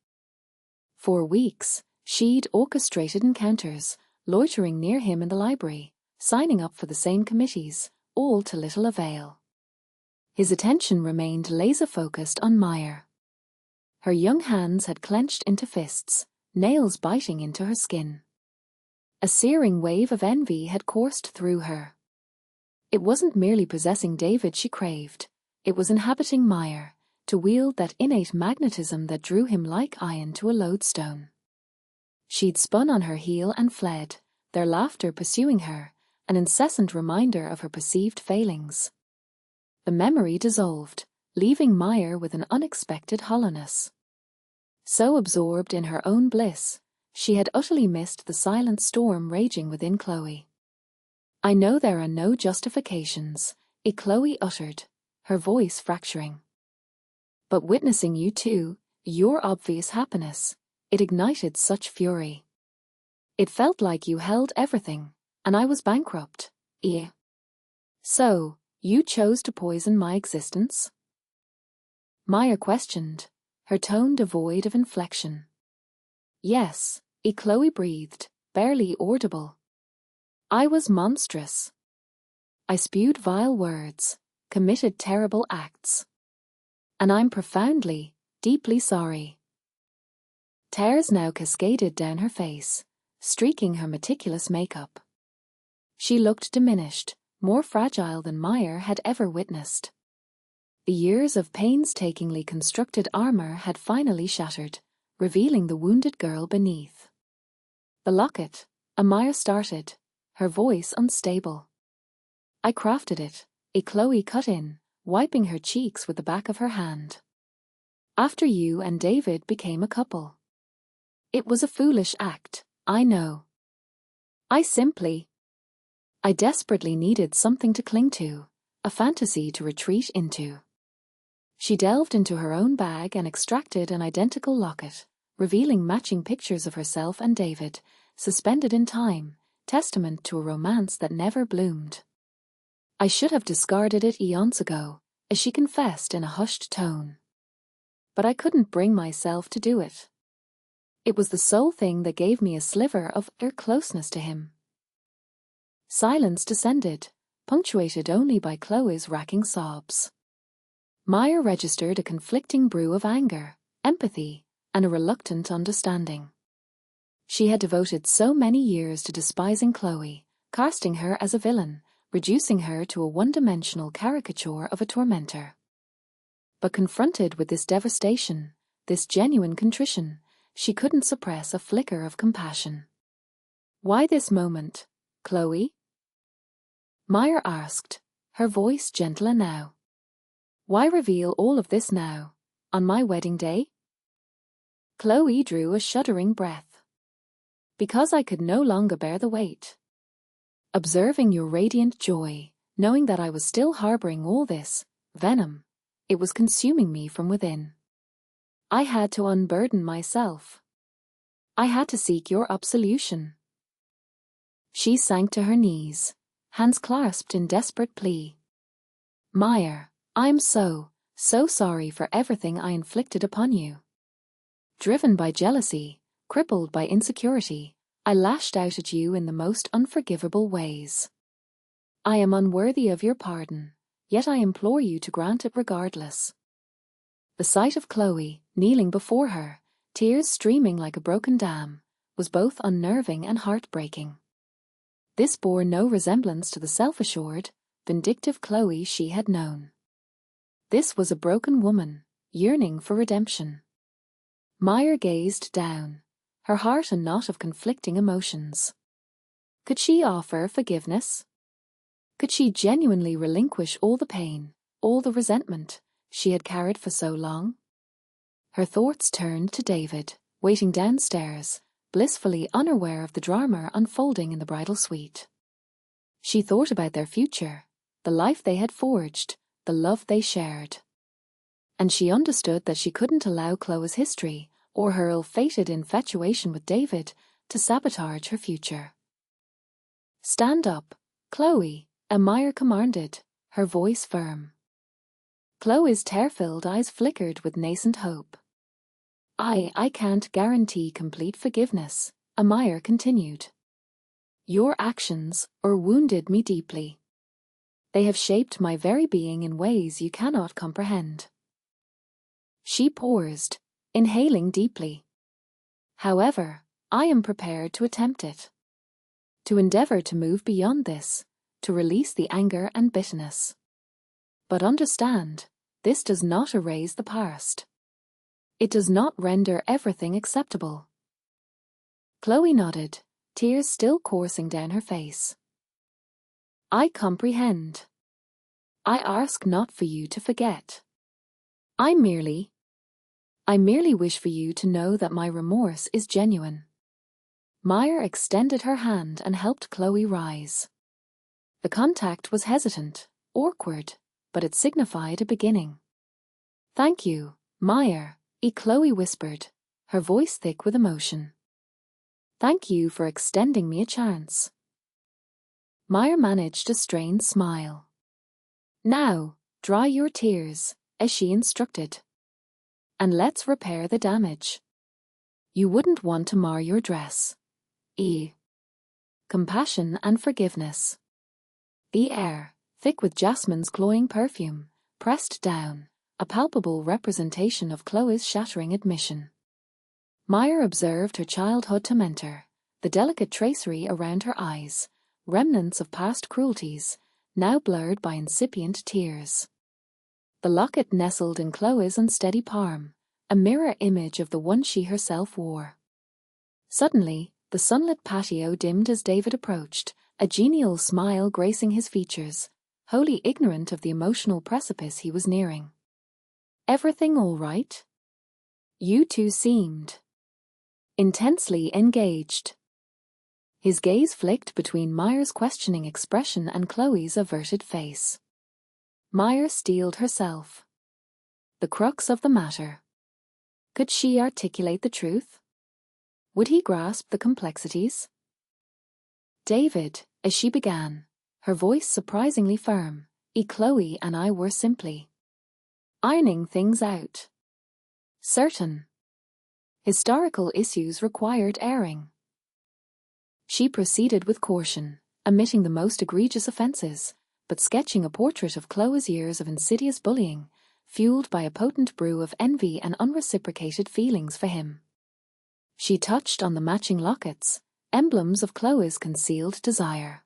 A: For weeks, she'd orchestrated encounters, loitering near him in the library, signing up for the same committees, all to little avail. His attention remained laser-focused on Meyer. Her young hands had clenched into fists, nails biting into her skin. A searing wave of envy had coursed through her. It wasn't merely possessing David she craved, it was inhabiting Meyer, to wield that innate magnetism that drew him like iron to a lodestone. She'd spun on her heel and fled, their laughter pursuing her, an incessant reminder of her perceived failings. The memory dissolved, leaving Meyer with an unexpected hollowness. So absorbed in her own bliss, she had utterly missed the silent storm raging within Chloe. I know there are no justifications, Chloe uttered, her voice fracturing. But witnessing you two, your obvious happiness, it ignited such fury. It felt like you held everything, and I was bankrupt. So, you chose to poison my existence? Meyer questioned, her tone devoid of inflection. Yes, Chloe breathed, barely audible. I was monstrous. I spewed vile words, committed terrible acts. And I'm profoundly, deeply sorry. Tears now cascaded down her face, streaking her meticulous makeup. She looked diminished, more fragile than Meyer had ever witnessed. The years of painstakingly constructed armor had finally shattered, revealing the wounded girl beneath. "The locket," Amaya started, her voice unstable. "I crafted it," Chloe cut in, wiping her cheeks with the back of her hand. "After you and David became a couple. It was a foolish act, I know. I desperately needed something to cling to, a fantasy to retreat into." She delved into her own bag and extracted an identical locket, revealing matching pictures of herself and David, suspended in time, testament to a romance that never bloomed. "I should have discarded it eons ago," as she confessed in a hushed tone. "But I couldn't bring myself to do it. It was the sole thing that gave me a sliver of their closeness to him." Silence descended, punctuated only by Chloe's racking sobs. Maya registered a conflicting brew of anger, empathy, and a reluctant understanding. She had devoted so many years to despising Chloe, casting her as a villain, reducing her to a one-dimensional caricature of a tormentor. But confronted with this devastation, this genuine contrition, she couldn't suppress a flicker of compassion. "Why this moment, Chloe?" Maya asked, her voice gentler now. "Why reveal all of this now, on my wedding day?" Chloe drew a shuddering breath. "Because I could no longer bear the weight. Observing your radiant joy, knowing that I was still harboring all this venom, it was consuming me from within. I had to unburden myself. I had to seek your absolution." She sank to her knees, hands clasped in desperate plea. "Maya, I'm so sorry for everything I inflicted upon you. Driven by jealousy, crippled by insecurity, I lashed out at you in the most unforgivable ways. I am unworthy of your pardon, yet I implore you to grant it regardless." The sight of Chloe, kneeling before her, tears streaming like a broken dam, was both unnerving and heartbreaking. This bore no resemblance to the self-assured, vindictive Chloe she had known. This was a broken woman, yearning for redemption. Maya gazed down, her heart a knot of conflicting emotions. Could she offer forgiveness? Could she genuinely relinquish all the pain, all the resentment she had carried for so long? Her thoughts turned to David, waiting downstairs, blissfully unaware of the drama unfolding in the bridal suite. She thought about their future, the life they had forged, the love they shared. And she understood that she couldn't allow Chloe's history, or her ill-fated infatuation with David, to sabotage her future. "Stand up, Chloe," Amaya commanded, her voice firm. Chloe's tear-filled eyes flickered with nascent hope. I can't guarantee complete forgiveness," Amaya continued. "Your actions wounded me deeply. They have shaped my very being in ways you cannot comprehend." She paused, inhaling deeply. "However, I am prepared to attempt it. To endeavor to move beyond this, to release the anger and bitterness. But understand, this does not erase the past. It does not render everything acceptable." Chloe nodded, tears still coursing down her face. "I comprehend. I ask not for you to forget. I merely wish for you to know that my remorse is genuine." Maya extended her hand and helped Chloe rise. The contact was hesitant, awkward, but it signified a beginning. "Thank you, Maya," Chloe whispered, her voice thick with emotion. "Thank you for extending me a chance." Maya managed a strained smile. "Now, dry your tears," as she instructed. "And let's repair the damage. You wouldn't want to mar your dress." Compassion and forgiveness. The air, thick with Jasmine's cloying perfume, pressed down, a palpable representation of Chloe's shattering admission. Maya observed her childhood tormentor, the delicate tracery around her eyes, remnants of past cruelties, now blurred by incipient tears. The locket nestled in Chloe's unsteady palm, a mirror image of the one she herself wore. Suddenly, the sunlit patio dimmed as David approached, a genial smile gracing his features, wholly ignorant of the emotional precipice he was nearing. "Everything all right?" You two seemed intensely engaged. His gaze flicked between Myers' questioning expression and Chloe's averted face. Myers steeled herself. The crux of the matter. Could she articulate the truth? Would he grasp the complexities? "David," as she began, her voice surprisingly firm, "Chloe and I were simply ironing things out. Certain historical issues required airing." She proceeded with caution, omitting the most egregious offenses, but sketching a portrait of Chloe's years of insidious bullying, fueled by a potent brew of envy and unreciprocated feelings for him. She touched on the matching lockets, emblems of Chloe's concealed desire.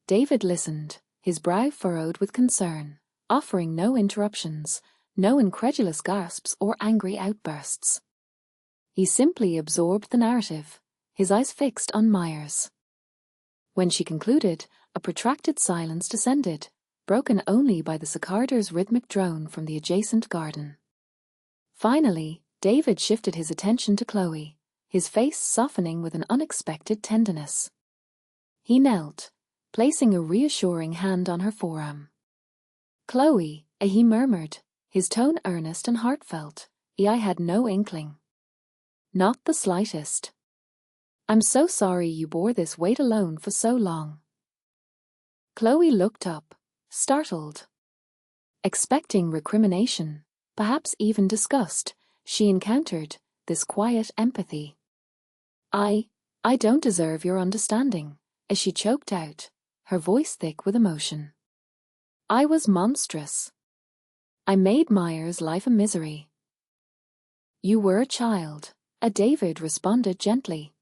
A: David listened, his brow furrowed with concern, offering no interruptions, no incredulous gasps or angry outbursts. He simply absorbed the narrative, his eyes fixed on Myers. When she concluded, a protracted silence descended, broken only by the cicadas' rhythmic drone from the adjacent garden. Finally, David shifted his attention to Chloe, his face softening with an unexpected tenderness. He knelt, placing a reassuring hand on her forearm. "Chloe," he murmured, his tone earnest and heartfelt, "I had no inkling. Not the slightest. I'm so sorry you bore this weight alone for so long." Chloe looked up, startled. Expecting recrimination, perhaps even disgust, she encountered this quiet empathy. I don't deserve your understanding," as she choked out, her voice thick with emotion. "I was monstrous. I made Myers' life a misery." "You were a child," David responded gently.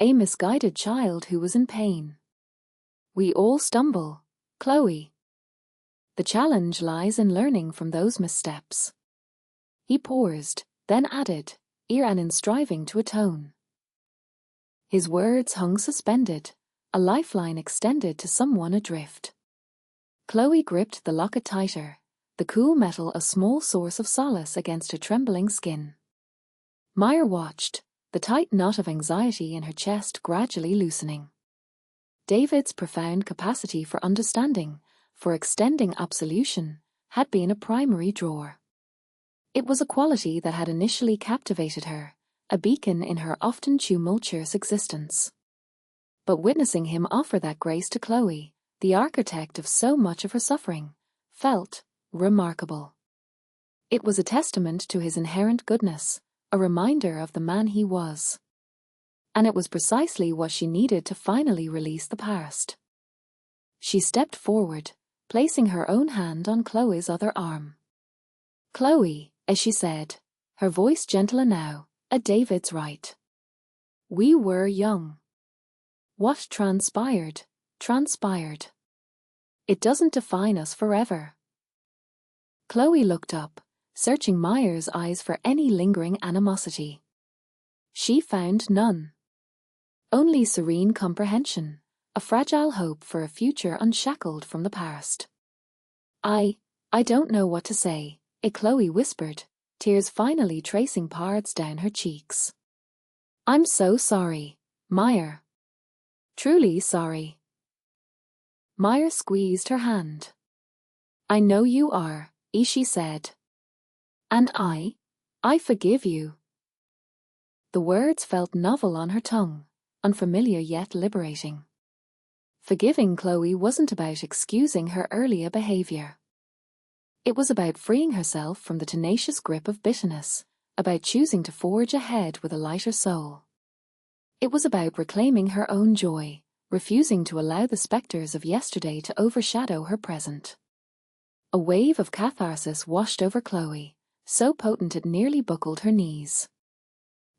A: "A misguided child who was in pain. We all stumble, Chloe. The challenge lies in learning from those missteps." He paused, then added, "And in striving to atone." His words hung suspended, a lifeline extended to someone adrift. Chloe gripped the locket tighter, the cool metal a small source of solace against her trembling skin. Meyer watched, the tight knot of anxiety in her chest gradually loosening. David's profound capacity for understanding, for extending absolution, had been a primary draw. It was a quality that had initially captivated her, a beacon in her often tumultuous existence. But witnessing him offer that grace to Chloe, the architect of so much of her suffering, felt remarkable. It was a testament to his inherent goodness, a reminder of the man he was. And it was precisely what she needed to finally release the past. She stepped forward, placing her own hand on Chloe's other arm. "Chloe," as she said, her voice gentler now, David's right. We were young. What transpired, transpired. It doesn't define us forever." Chloe looked up, searching Myers' eyes for any lingering animosity. She found none. Only serene comprehension, a fragile hope for a future unshackled from the past. I don't know what to say," Chloe whispered, tears finally tracing paths down her cheeks. "I'm so sorry, Meyer. Truly sorry." Meyer squeezed her hand. "I know you are," she said. "And I forgive you." The words felt novel on her tongue, unfamiliar yet liberating. Forgiving Chloe wasn't about excusing her earlier behavior. It was about freeing herself from the tenacious grip of bitterness, about choosing to forge ahead with a lighter soul. It was about reclaiming her own joy, refusing to allow the specters of yesterday to overshadow her present. A wave of catharsis washed over Chloe, so potent it nearly buckled her knees.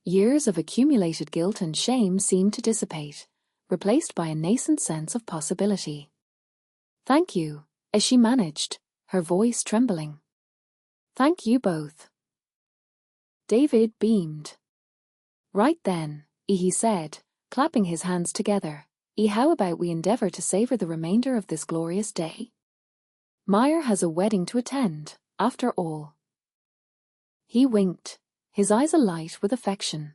A: Years of accumulated guilt and shame seemed to dissipate, replaced by a nascent sense of possibility. "Thank you," as she managed, her voice trembling. Thank you both. David beamed. Right then, he said, clapping his hands together. How about we endeavor to savor the remainder of this glorious day? Meyer has a wedding to attend, after all. He winked, his eyes alight with affection.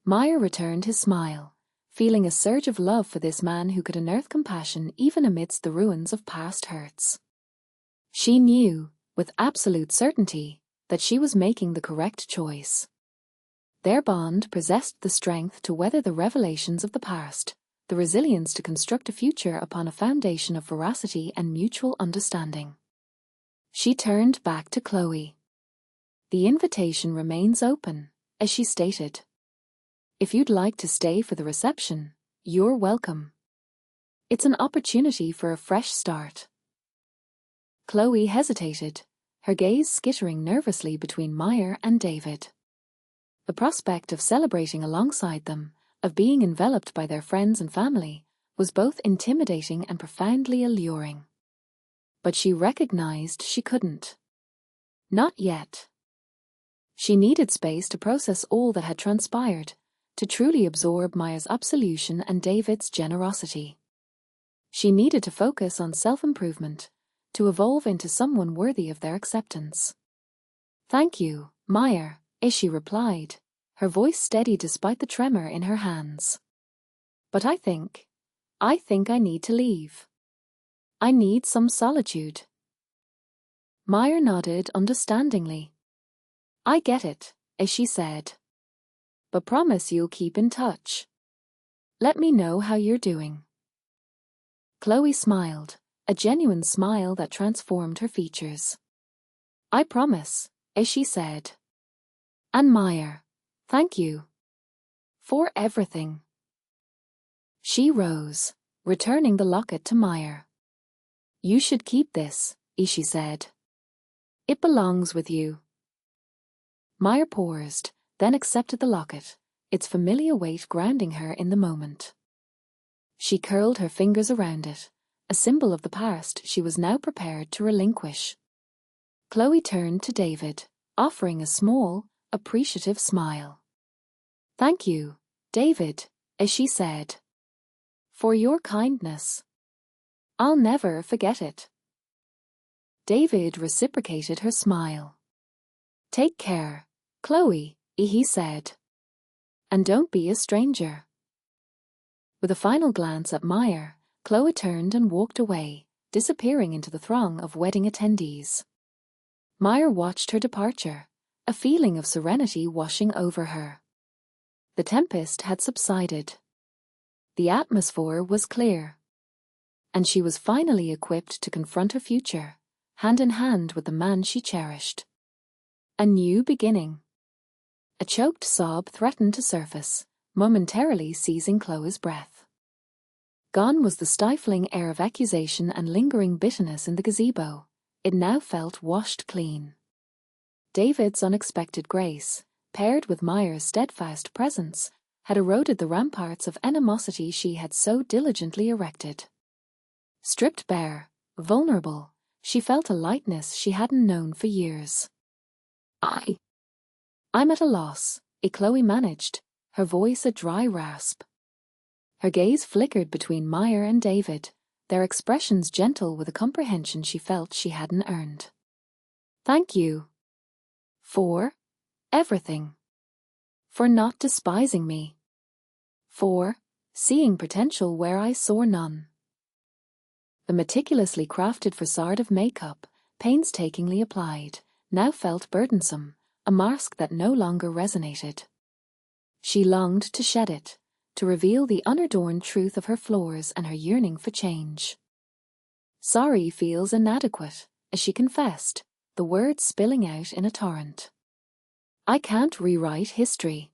A: Meyer returned his smile, feeling a surge of love for this man who could unearth compassion even amidst the ruins of past hurts. She knew, with absolute certainty, that she was making the correct choice. Their bond possessed the strength to weather the revelations of the past, the resilience to construct a future upon a foundation of veracity and mutual understanding. She turned back to Chloe. The invitation remains open, as she stated. If you'd like to stay for the reception, you're welcome. It's an opportunity for a fresh start. Chloe hesitated, her gaze skittering nervously between Meyer and David. The prospect of celebrating alongside them, of being enveloped by their friends and family, was both intimidating and profoundly alluring. But she recognized she couldn't. Not yet. She needed space to process all that had transpired, to truly absorb Meyer's absolution and David's generosity. She needed to focus on self-improvement, to evolve into someone worthy of their acceptance. Thank you, Meyer, she replied, her voice steady despite the tremor in her hands. But I think I need to leave. I need some solitude. Meyer nodded understandingly. I get it, she said. But promise you'll keep in touch. Let me know how you're doing. Chloe smiled, a genuine smile that transformed her features. I promise, she said. And Meyer, thank you. For everything. She rose, returning the locket to Meyer. You should keep this, she said. It belongs with you. Meyer paused, then accepted the locket, its familiar weight grounding her in the moment. She curled her fingers around it, a symbol of the past she was now prepared to relinquish. Chloe turned to David, offering a small, appreciative smile. Thank you, David, she said. For your kindness. I'll never forget it. David reciprocated her smile. Take care, Chloe, he said. And don't be a stranger. With a final glance at Meyer, Chloe turned and walked away, disappearing into the throng of wedding attendees. Meyer watched her departure, a feeling of serenity washing over her. The tempest had subsided. The atmosphere was clear. And she was finally equipped to confront her future, hand in hand with the man she cherished. A new beginning. A choked sob threatened to surface, momentarily seizing Chloe's breath. Gone was the stifling air of accusation and lingering bitterness in the gazebo. It now felt washed clean. David's unexpected grace, paired with Meyer's steadfast presence, had eroded the ramparts of animosity she had so diligently erected. Stripped bare, vulnerable, she felt a lightness she hadn't known for years. I'm at a loss, Chloe managed, her voice a dry rasp. Her gaze flickered between Meyer and David, their expressions gentle with a comprehension she felt she hadn't earned. Thank you. For everything. For not despising me. For seeing potential where I saw none. The meticulously crafted facade of makeup, painstakingly applied, now felt burdensome, a mask that no longer resonated. She longed to shed it, to reveal the unadorned truth of her flaws and her yearning for change. Sorry feels inadequate, as she confessed, the words spilling out in a torrent. I can't rewrite history.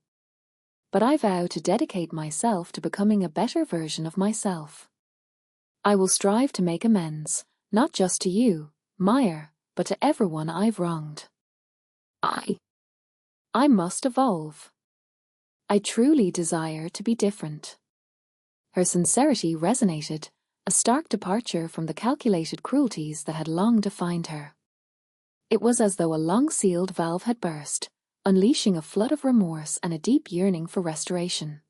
A: But I vow to dedicate myself to becoming a better version of myself. I will strive to make amends, not just to you, Meyer, but to everyone I've wronged. I must evolve. I truly desire to be different. Her sincerity resonated, a stark departure from the calculated cruelties that had long defined her. It was as though a long-sealed valve had burst, unleashing a flood of remorse and a deep yearning for restoration.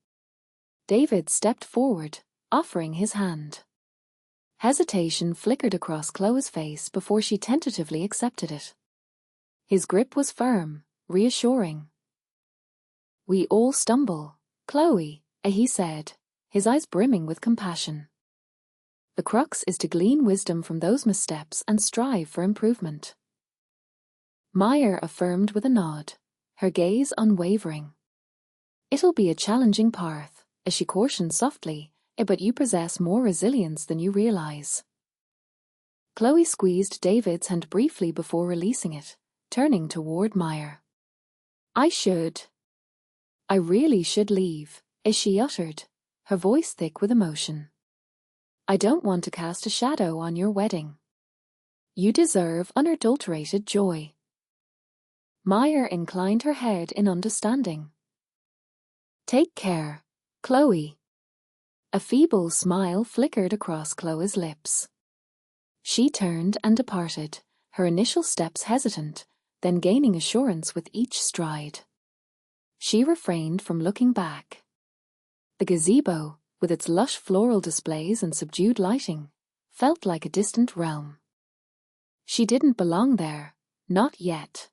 A: David stepped forward, offering his hand. Hesitation flickered across Chloe's face before she tentatively accepted it. His grip was firm, reassuring. "We all stumble, Chloe," he said, his eyes brimming with compassion. "The crux is to glean wisdom from those missteps and strive for improvement." Meyer affirmed with a nod, her gaze unwavering. "It'll be a challenging path," as she cautioned softly, "but you possess more resilience than you realize." Chloe squeezed David's hand briefly before releasing it, turning toward Meyer. I really should leave," she uttered, her voice thick with emotion. "I don't want to cast a shadow on your wedding. You deserve unadulterated joy." Meyer inclined her head in understanding. "Take care, Chloe." A feeble smile flickered across Chloe's lips. She turned and departed, her initial steps hesitant, then gaining assurance with each stride. She refrained from looking back. The gazebo, with its lush floral displays and subdued lighting, felt like a distant realm. She didn't belong there, not yet.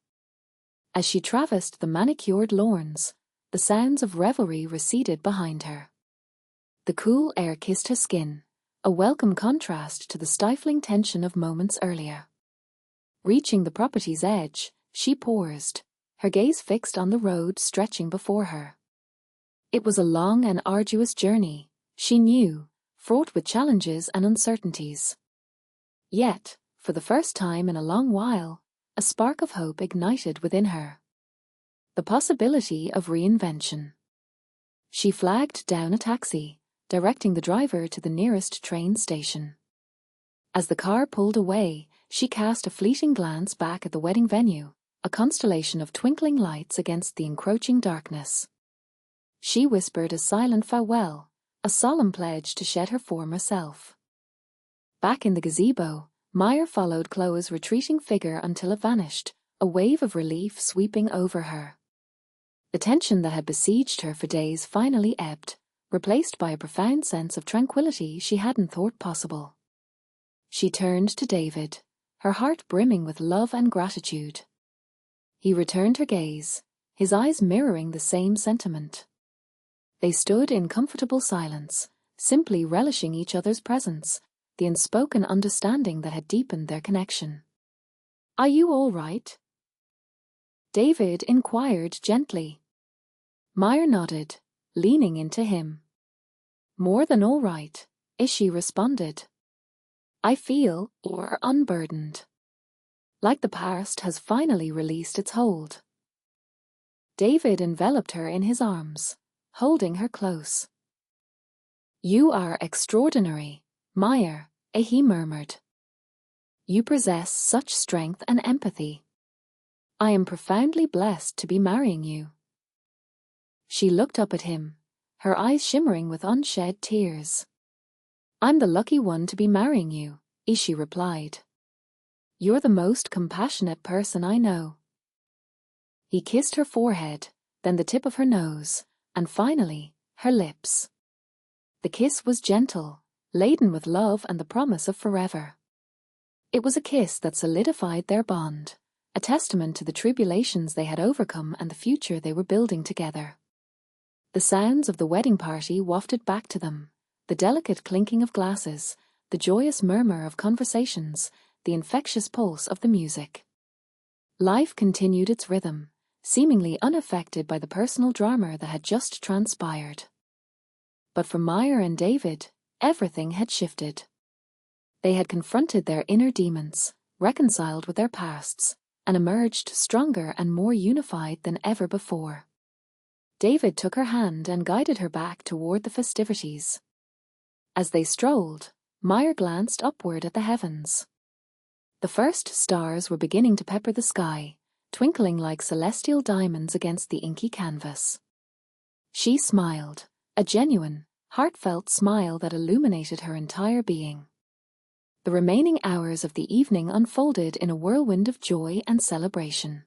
A: As she traversed the manicured lawns, the sounds of revelry receded behind her. The cool air kissed her skin, a welcome contrast to the stifling tension of moments earlier. Reaching the property's edge, she paused, her gaze fixed on the road stretching before her. It was a long and arduous journey, she knew, fraught with challenges and uncertainties. Yet, for the first time in a long while, a spark of hope ignited within her. The possibility of reinvention. She flagged down a taxi, directing the driver to the nearest train station. As the car pulled away, she cast a fleeting glance back at the wedding venue, a constellation of twinkling lights against the encroaching darkness. She whispered a silent farewell, a solemn pledge to shed her former self. Back in the gazebo, Meyer followed Chloe's retreating figure until it vanished, a wave of relief sweeping over her. The tension that had besieged her for days finally ebbed, replaced by a profound sense of tranquility she hadn't thought possible. She turned to David, her heart brimming with love and gratitude. He returned her gaze, his eyes mirroring the same sentiment. They stood in comfortable silence, simply relishing each other's presence, the unspoken understanding that had deepened their connection. "Are you all right?" David inquired gently. Meyer nodded, leaning into him. "More than all right," she responded. "I feel unburdened. Like the past has finally released its hold." David enveloped her in his arms, holding her close. "You are extraordinary, Meyer," he murmured. "You possess such strength and empathy. I am profoundly blessed to be marrying you." She looked up at him, her eyes shimmering with unshed tears. "I'm the lucky one to be marrying you," she replied. "You're the most compassionate person I know." He kissed her forehead, then the tip of her nose, and finally, her lips. The kiss was gentle, laden with love and the promise of forever. It was a kiss that solidified their bond, a testament to the tribulations they had overcome and the future they were building together. The sounds of the wedding party wafted back to them, the delicate clinking of glasses, the joyous murmur of conversations, the infectious pulse of the music. Life continued its rhythm, seemingly unaffected by the personal drama that had just transpired. But for Meyer and David, everything had shifted. They had confronted their inner demons, reconciled with their pasts, and emerged stronger and more unified than ever before. David took her hand and guided her back toward the festivities. As they strolled, Meyer glanced upward at the heavens. The first stars were beginning to pepper the sky, twinkling like celestial diamonds against the inky canvas. She smiled, a genuine, heartfelt smile that illuminated her entire being. The remaining hours of the evening unfolded in a whirlwind of joy and celebration.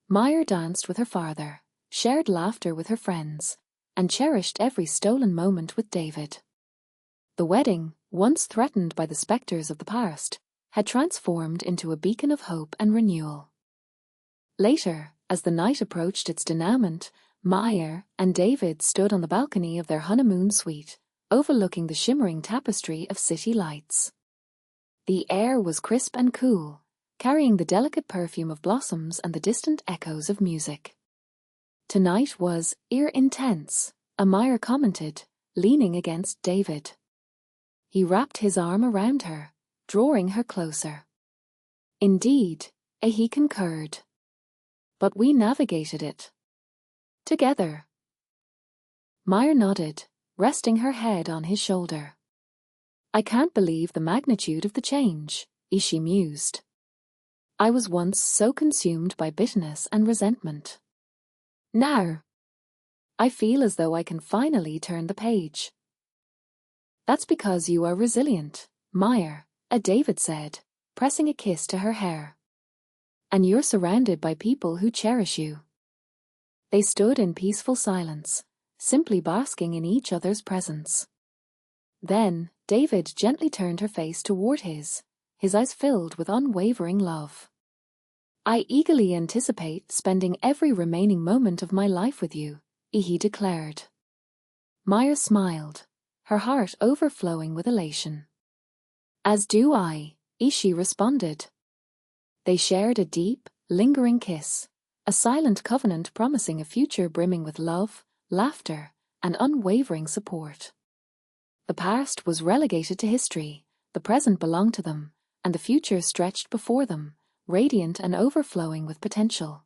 A: Maya danced with her father, shared laughter with her friends, and cherished every stolen moment with David. The wedding, once threatened by the specters of the past, had transformed into a beacon of hope and renewal. Later, as the night approached its denouement, Maya and David stood on the balcony of their honeymoon suite, overlooking the shimmering tapestry of city lights. The air was crisp and cool, carrying the delicate perfume of blossoms and the distant echoes of music. Tonight was intense, Maya commented, leaning against David. He wrapped his arm around her, drawing her closer. Indeed, he concurred. But we navigated it together. Maya nodded, resting her head on his shoulder. I can't believe the magnitude of the change, she mused. I was once so consumed by bitterness and resentment. Now, I feel as though I can finally turn the page. That's because you are resilient, Maya, David said, pressing a kiss to her hair. And you're surrounded by people who cherish you. They stood in peaceful silence, simply basking in each other's presence. Then, David gently turned her face toward his eyes filled with unwavering love. I eagerly anticipate spending every remaining moment of my life with you, he declared. Maya smiled, her heart overflowing with elation. As do I, she responded. They shared a deep, lingering kiss, a silent covenant promising a future brimming with love, laughter, and unwavering support. The past was relegated to history, the present belonged to them, and the future stretched before them, radiant and overflowing with potential.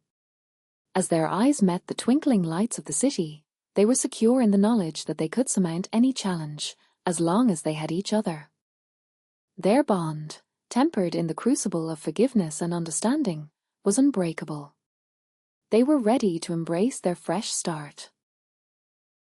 A: As their eyes met the twinkling lights of the city, they were secure in the knowledge that they could surmount any challenge, as long as they had each other. Their bond, tempered in the crucible of forgiveness and understanding, was unbreakable. They were ready to embrace their fresh start.